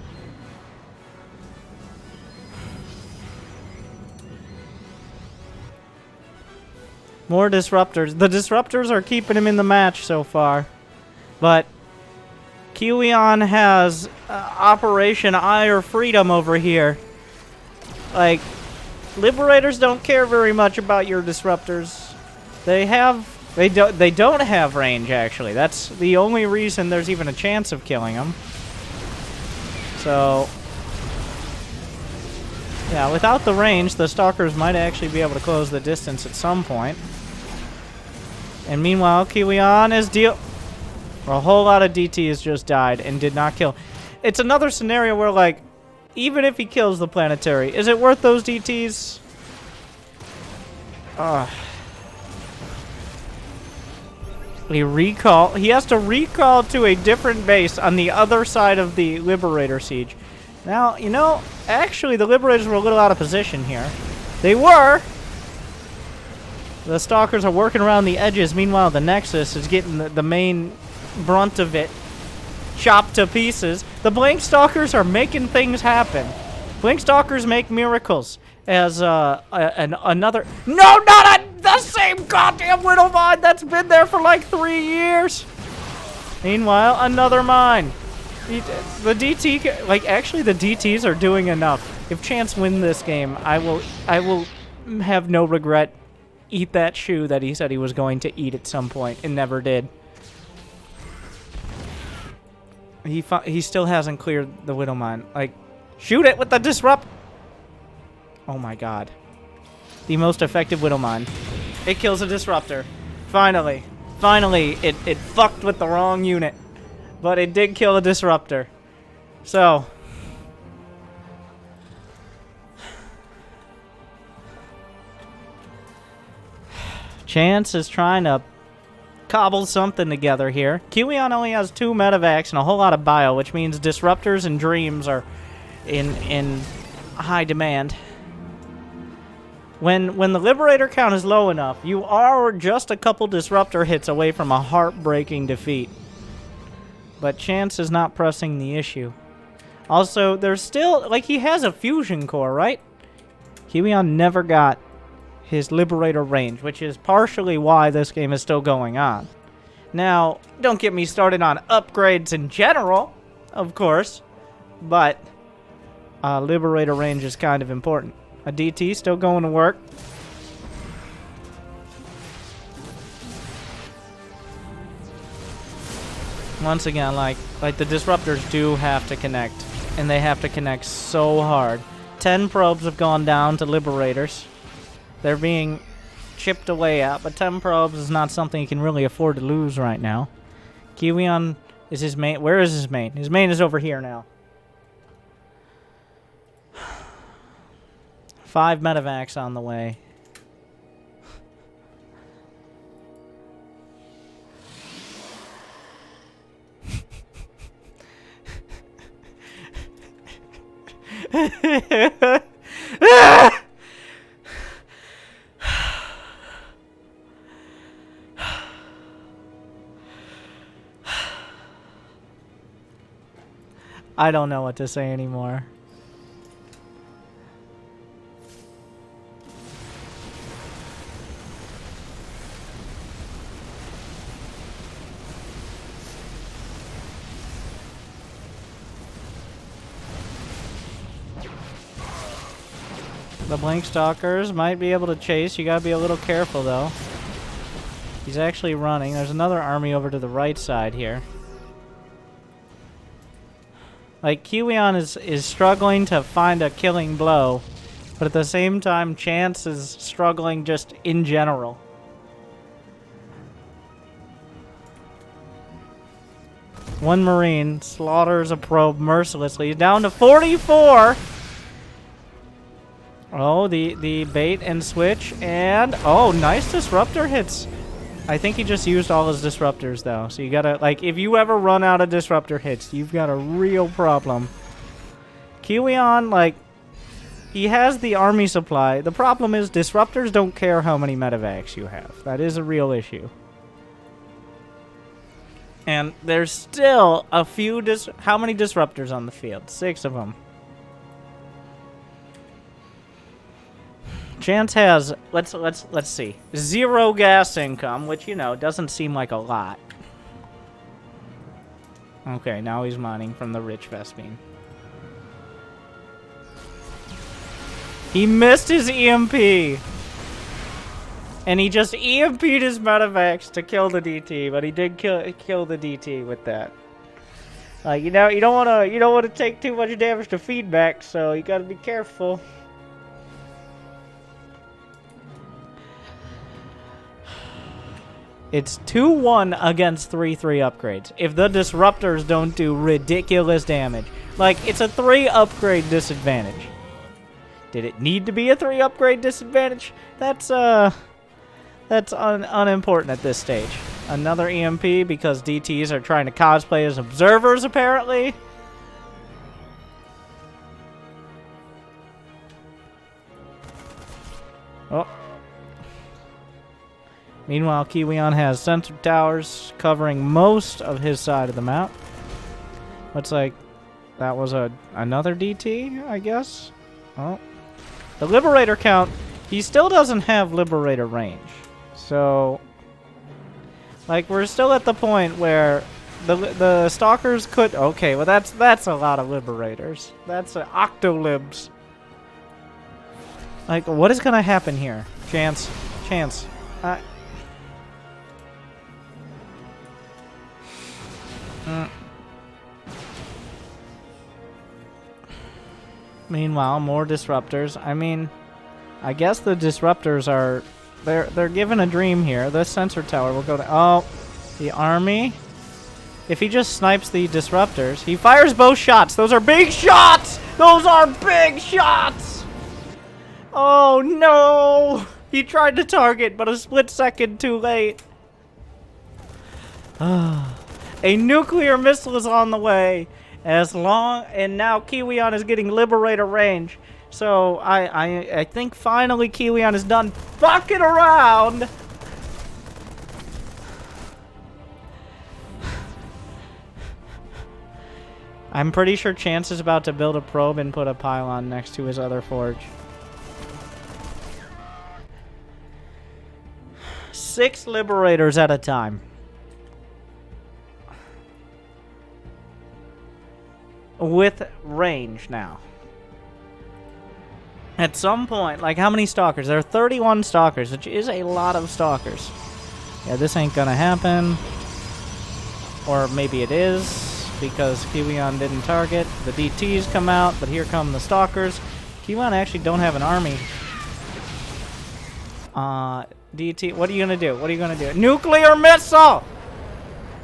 More disruptors. The disruptors are keeping him in the match so far. But Kiwian has Operation Eye or Freedom over here. Like, Liberators don't care very much about your disruptors. They don't have range, actually. That's the only reason there's even a chance of killing them. So, yeah, without the range, the Stalkers might actually be able to close the distance at some point. And meanwhile, Kiwian is a whole lot of DTs just died and did not kill. It's another scenario where, like, even if he kills the planetary, is it worth those DTs? He has to recall to a different base on the other side of the Liberator siege. Now, you know, actually the Liberators were a little out of position here. They were. The Stalkers are working around the edges. Meanwhile, the Nexus is getting the main brunt of it chopped to pieces. The Blink Stalkers are making things happen. Blink Stalkers make miracles. As another... No, not the same goddamn Widow Mine that's been there for like 3 years! Meanwhile, another mine. The DT... Like, actually, the DTs are doing enough. If Chance wins this game, I will have no regret. Eat that shoe that he said he was going to eat at some point and never did. He still hasn't cleared the Widow Mine. Like, shoot it with the disrupt... Oh my god. The most effective Widow Mine. It kills a disruptor. Finally. Finally, it fucked with the wrong unit. But it did kill a disruptor. So. Chance is trying to cobble something together here. Kiwian only has 2 medevacs and a whole lot of bio, which means disruptors and dreams are in high demand. When the Liberator count is low enough, you are just a couple disruptor hits away from a heartbreaking defeat. But Chance is not pressing the issue. Also, there's still, like, he has a fusion core, right? Kiwian never got his Liberator range, which is partially why this game is still going on. Now, don't get me started on upgrades in general, of course, but Liberator range is kind of important. A DT still going to work. Once again, like the disruptors do have to connect, and they have to connect so hard. 10 probes have gone down to liberators. They're being chipped away at, but 10 probes is not something you can really afford to lose right now. Kiwian is his main. Where is his main? His main is over here now. 5 medevacs on the way. I don't know what to say anymore. The Blink Stalkers might be able to chase. You gotta be a little careful, though. He's actually running. There's another army over to the right side here. Like, Kiwian is struggling to find a killing blow, but at the same time, Chance is struggling just in general. One Marine slaughters a probe mercilessly. He's down to 44! Oh, the bait and switch, and oh, nice disruptor hits. I think he just used all his disruptors, though. So you gotta, like, if you ever run out of disruptor hits, you've got a real problem. Kiwian, like, he has the army supply. The problem is disruptors don't care how many medevacs you have. That is a real issue. And there's still a few how many disruptors on the field? 6 of them. Chance has, let's see, 0 gas income, which, you know, doesn't seem like a lot. Okay, now he's mining from the rich Vespine. He missed his EMP! And he just EMP'd his medevacs to kill the DT, but he did kill the DT with that. You know, you don't wanna take too much damage to feedback, so you gotta be careful. It's 2-1 against 3-3 upgrades. If the disruptors don't do ridiculous damage. Like, it's a 3 upgrade disadvantage. Did it need to be a 3 upgrade disadvantage? That's unimportant at this stage. Another EMP because DTs are trying to cosplay as observers, apparently. Oh. Meanwhile, Kiwian has sensor towers covering most of his side of the map. Looks like that was another DT, I guess. Oh. The Liberator count, he still doesn't have Liberator range. So, like, we're still at the point where the Stalkers could... Okay, well, that's a lot of Liberators. That's Octolibs. Like, what is going to happen here? Chance. Meanwhile, more disruptors. I mean, I guess the disruptors are... They're given a dream here. The sensor tower will go to... Oh, the army. If he just snipes the disruptors, he fires both shots. Those are big shots! Those are big shots! Oh, no! He tried to target, but a split second too late. A nuclear missile is on the way. And now Kiwian is getting Liberator range. So I think finally Kiwian is done fucking around. I'm pretty sure Chance is about to build a probe and put a pylon next to his other forge. 6 Liberators at a time. With range now. At some point, like, how many stalkers? There are 31 stalkers, which is a lot of stalkers. Yeah, this ain't gonna happen. Or maybe it is, because Kiwian didn't target. The DTs come out, but here come the stalkers. Kiwian actually don't have an army. DT, what are you gonna do? What are you gonna do? Nuclear missile!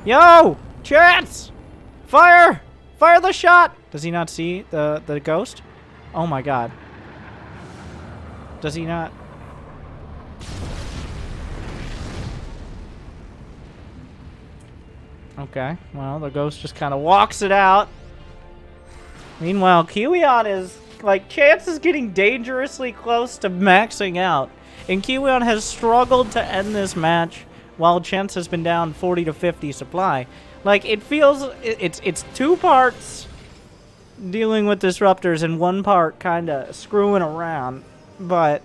Yo! Chance! Fire! Fire the shot! Does he not see the ghost? Oh my god. Does he not? Okay, well, the ghost just kind of walks it out. Meanwhile, Kiwian is, like, Chance is getting dangerously close to maxing out. And Kiwian has struggled to end this match while Chance has been down 40 to 50 supply. Like, it feels, it's 2 parts dealing with disruptors and 1 part kind of screwing around. But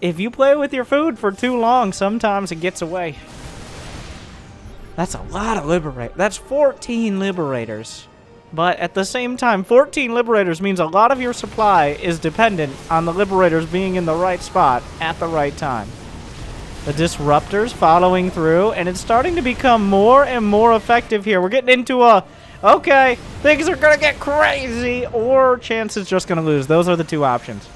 if you play with your food for too long, sometimes it gets away. That's a lot of liberators. That's 14 liberators. But at the same time, 14 liberators means a lot of your supply is dependent on the liberators being in the right spot at the right time. The disruptors following through, and it's starting to become more and more effective here. We're getting into a, okay, things are going to get crazy, or Chance is just going to lose. Those are the 2 options.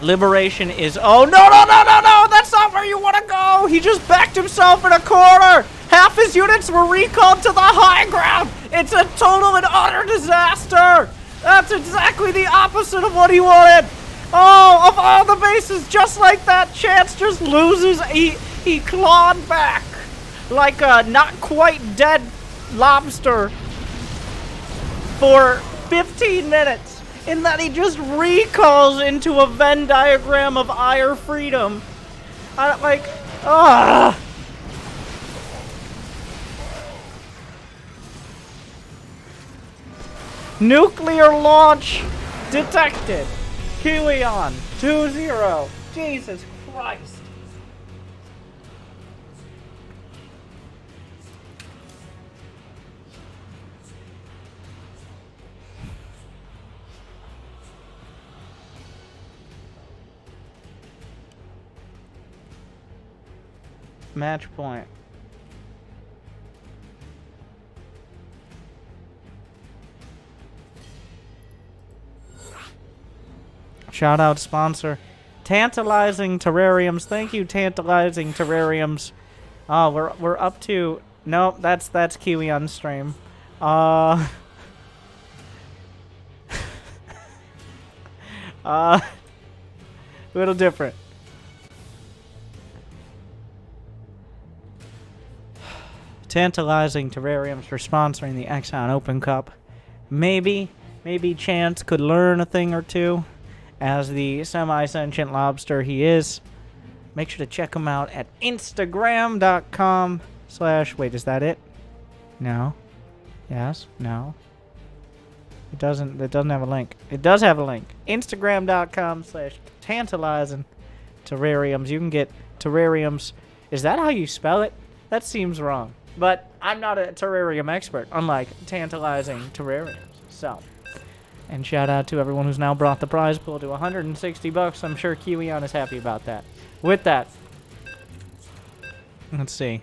Liberation is... Oh, no, no, no, no, no! That's not where you want to go! He just backed himself in a corner! Half his units were recalled to the high ground! It's a total and utter disaster! That's exactly the opposite of what he wanted! Oh, of all the bases, just like that, Chance just loses. He clawed back like a not quite dead lobster for 15 minutes. In that he just recalls into a Venn diagram of ire freedom. Nuclear launch detected. Kiwian 2-0. Jesus Christ. Match point. Shout out sponsor. Tantalizing Terrariums. Thank you, Tantalizing Terrariums. Oh, we're up to... Nope, that's Kiwian stream. A little different. Tantalizing Terrariums for sponsoring the Exon Open Cup. Maybe Chance could learn a thing or two as the semi-sentient lobster he is. Make sure to check him out at Instagram.com/ Wait, is that it? No. Yes. No. It doesn't have a link. It does have a link. Instagram.com/ Tantalizing Terrariums. You can get terrariums. Is that how you spell it? That seems wrong. But I'm not a terrarium expert, unlike Tantalizing Terrariums. So, and shout out to everyone who's now brought the prize pool to $160. I'm sure Kiwian is happy about that. With that, let's see.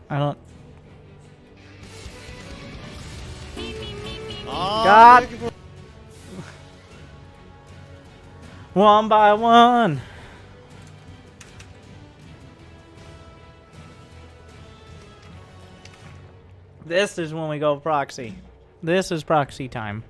I don't... God! One by one. This is when we go proxy. This is proxy time.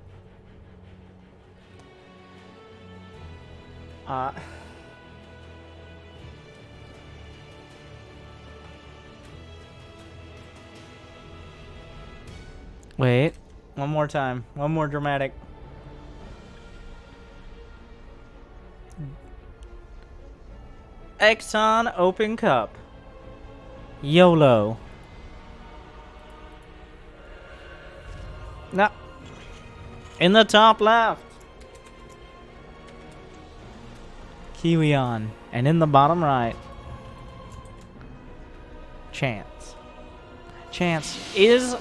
Wait. One more time. One more dramatic. Exon Open Cup. YOLO. No. In the top left, Kiwian. And in the bottom right, Chance. Chance is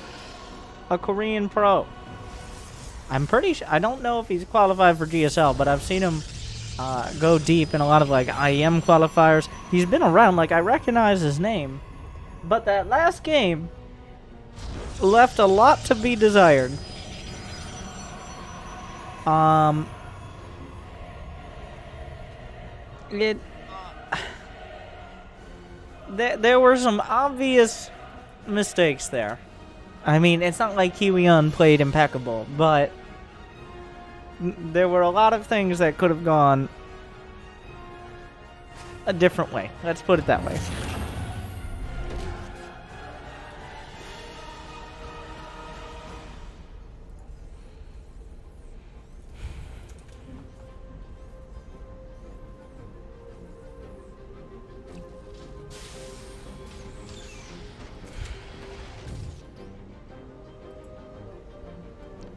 a Korean pro. I'm pretty sure, I don't know if he's qualified for GSL, but I've seen him go deep in a lot of like IEM qualifiers. He's been around, like I recognize his name, but that last game left a lot to be desired. There were some obvious mistakes there. I mean, it's not like Kiwian played impeccable, but there were a lot of things that could have gone a different way. Let's put it that way.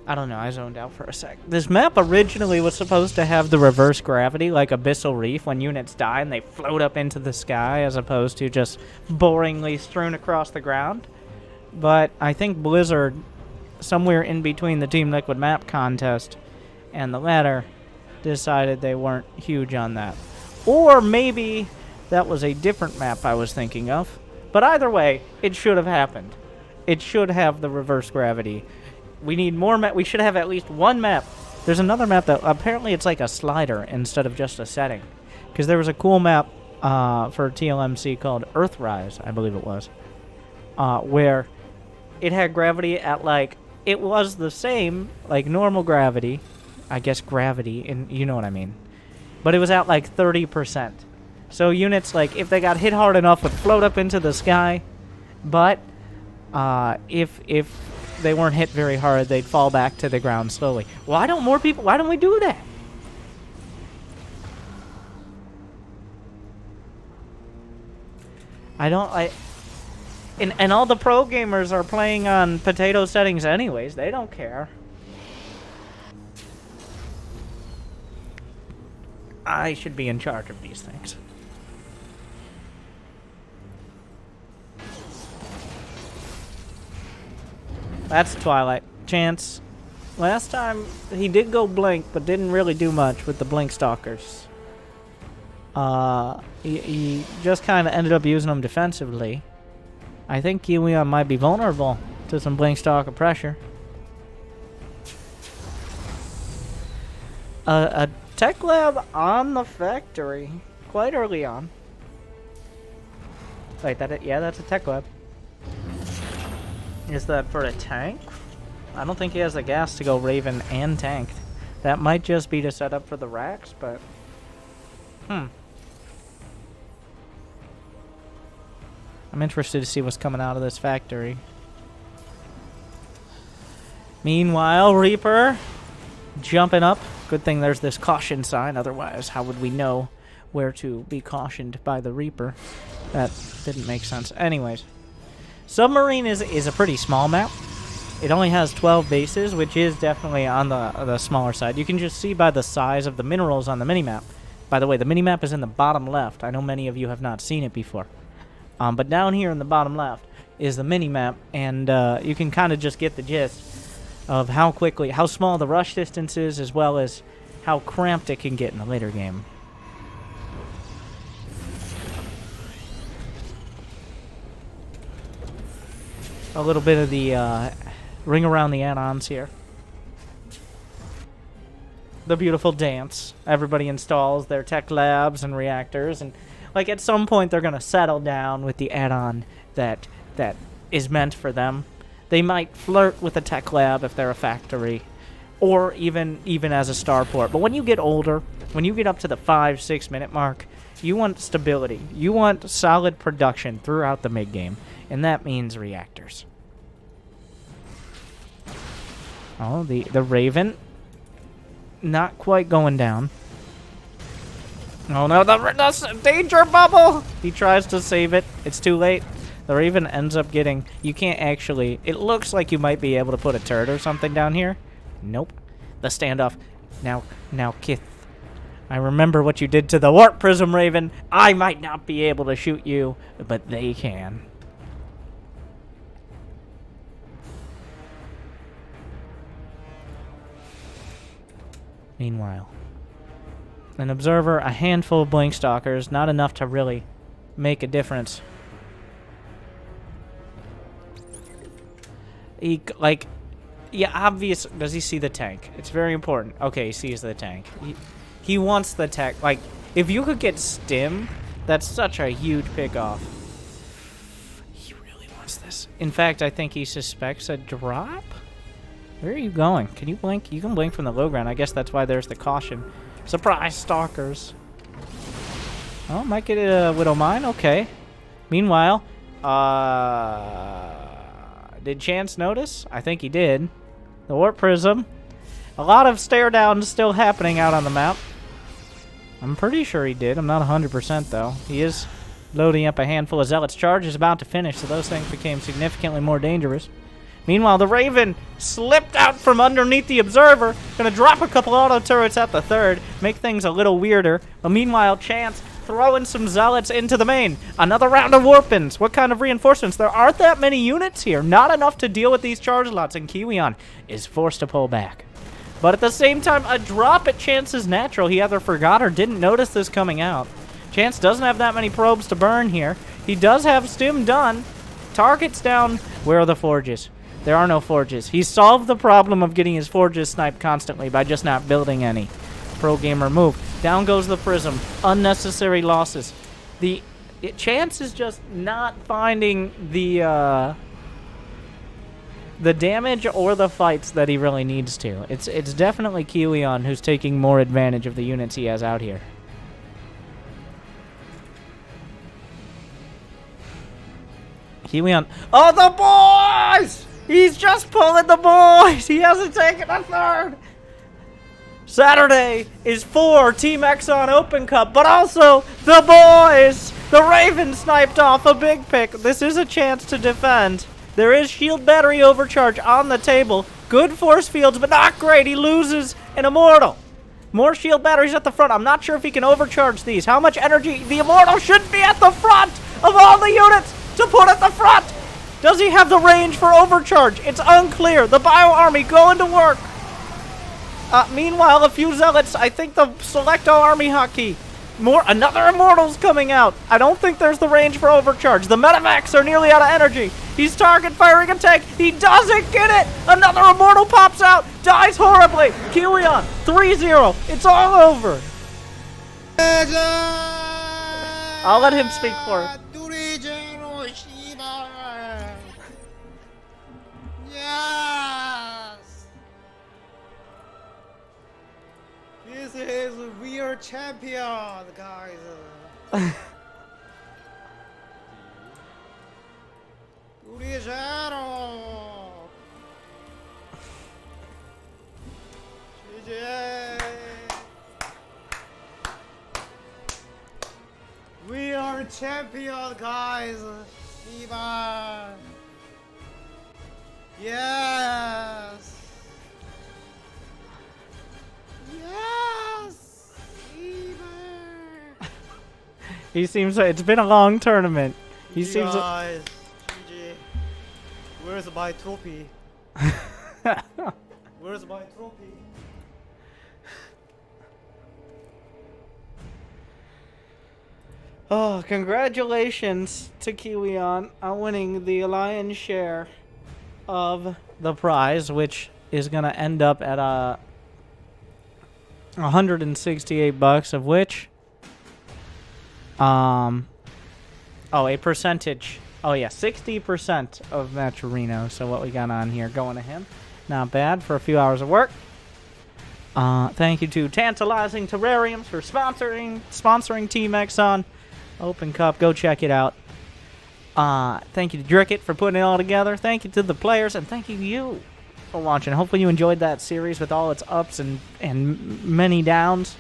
I don't know, I zoned out for a sec. This map originally was supposed to have the reverse gravity, like Abyssal Reef, when units die and they float up into the sky, as opposed to just boringly strewn across the ground. But I think Blizzard, somewhere in between the Team Liquid map contest and the latter, decided they weren't huge on that. Or maybe that was a different map I was thinking of. But either way, it should have happened. It should have the reverse gravity. We need more map. We should have at least one map. There's another map that apparently it's like a slider instead of just a setting. Because there was a cool map for TLMC called Earthrise, I believe it was. Where it had gravity at like, it was the same, like normal gravity. I guess gravity, and you know what I mean. But it was at like 30%. So units, like, if they got hit hard enough, would float up into the sky. But if they weren't hit very hard, they'd fall back to the ground slowly. Why don't we do that? And all the pro gamers are playing on potato settings anyways. They don't care. I should be in charge of these things. That's Twilight. Chance. Last time, he did go Blink, but didn't really do much with the Blink Stalkers. He just kind of ended up using them defensively. I think Kiwian might be vulnerable to some Blink Stalker pressure. A tech lab on the factory. Quite early on. Wait, that's a tech lab. Is that for a tank? I don't think he has the gas to go Raven and tanked. That might just be to set up for the racks, but... I'm interested to see what's coming out of this factory. Meanwhile, Reaper jumping up. Good thing there's this caution sign, otherwise how would we know where to be cautioned by the Reaper? That didn't make sense. Anyways. Submarine is a pretty small map. It only has 12 bases, which is definitely on the smaller side. You can just see by the size of the minerals on the minimap. By the way, the minimap is in the bottom left. I know many of you have not seen it before. But down here in the bottom left is the minimap, and you can kind of just get the gist of how small the rush distance is, as well as how cramped it can get in the later game. A little bit of the ring around the add-ons here. The beautiful dance. Everybody installs their tech labs and reactors, and like at some point they're gonna settle down with the add-on that is meant for them. They might flirt with a tech lab if they're a factory, or even as a starport. But when you get older, when you get up to the 5-6 minute mark, you want stability. You want solid production throughout the mid-game, and that means reactors. Oh, the Raven. Not quite going down. Oh no, that's a danger bubble! He tries to save it. It's too late. The Raven ends up getting... You can't actually... It looks like you might be able to put a turret or something down here. Nope. The standoff. Now, Kith. I remember what you did to the Warp Prism, Raven. I might not be able to shoot you, but they can. Meanwhile, an observer, a handful of blink stalkers, not enough to really make a difference. He, like, yeah, obvious. Does he see the tank? It's very important. Okay, he sees the tank. He wants the tank. Like, if you could get Stim, that's such a huge pickoff. He really wants this. In fact, I think he suspects a drop. Where are you going? Can you blink? You can blink from the low ground. I guess that's why there's the caution. Surprise, stalkers. Oh, might get a Widow Mine. Okay. Meanwhile, did Chance notice? I think he did. The Warp Prism. A lot of stare downs still happening out on the map. I'm pretty sure he did. I'm not 100% though. He is loading up a handful of Zealots. Charge is about to finish, so those things became significantly more dangerous. Meanwhile, the Raven slipped out from underneath the Observer. Gonna drop a couple auto turrets at the third. Make things a little weirder. But meanwhile, Chance throwing some Zealots into the main. Another round of Warpins. What kind of reinforcements? There aren't that many units here. Not enough to deal with these charge lots, and Kiwian is forced to pull back. But at the same time, a drop at Chance is natural. He either forgot or didn't notice this coming out. Chance doesn't have that many probes to burn here. He does have Stim done. Targets down. Where are the forges? There are no forges. He solved the problem of getting his forges sniped constantly by just not building any. Pro gamer move. Down goes the Prism. Unnecessary losses. Chance is just not finding the damage or the fights that he really needs to. It's definitely Kiwian who's taking more advantage of the units he has out here. Kiwian. Oh, the boys! He's just pulling the boys! He hasn't taken a third! Saturday is for Team Exon Open Cup, but also the boys! The Raven sniped off a big pick. This is a chance to defend. There is shield battery overcharge on the table. Good force fields, but not great. He loses an Immortal. More shield batteries at the front. I'm not sure if he can overcharge these. How much energy? The Immortal should be at the front of all the units to put at the front. Does he have the range for overcharge? It's unclear. The Bio Army going to work. Meanwhile, a few Zealots. I think the Select All Army hotkey. Another Immortal's coming out. I don't think there's the range for overcharge. The Medivacs are nearly out of energy. He's target firing a tank. He doesn't get it. Another Immortal pops out. Dies horribly. Kiwian, 3-0. It's all over. I'll let him speak for it. Yes! This is real champion, guys. We are champion, guys. Eva. Yes. Yes. Eva. He seems like it's been a long tournament. He seems. Guys, GG. Where's my trophy? Where's my trophy? Oh, congratulations to Kiwian on winning the lion's share of the prize, which is going to end up at $168, of which a percentage. Oh yeah, 60% of Maturino. So what we got on here going to him. Not bad for a few hours of work. Thank you to Tantalizing Terrariums for sponsoring Team Exon Open Cup. Go check it out. Thank you to Drickett for putting it all together. Thank you to the players, and thank you for watching. Hopefully you enjoyed that series with all its ups and many downs.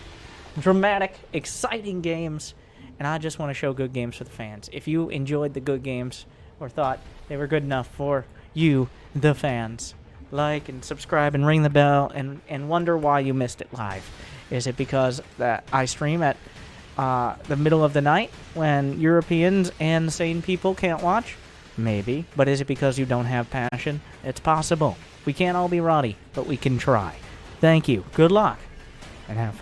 Dramatic, exciting games. And I just want to show good games for the fans. If you enjoyed the good games or thought they were good enough for you, the fans, like and subscribe and ring the bell and wonder why you missed it live. Is it because that I stream at the middle of the night when Europeans and sane people can't watch? Maybe. But is it because you don't have passion? It's possible. We can't all be Roddy, but we can try. Thank you. Good luck. and have fun.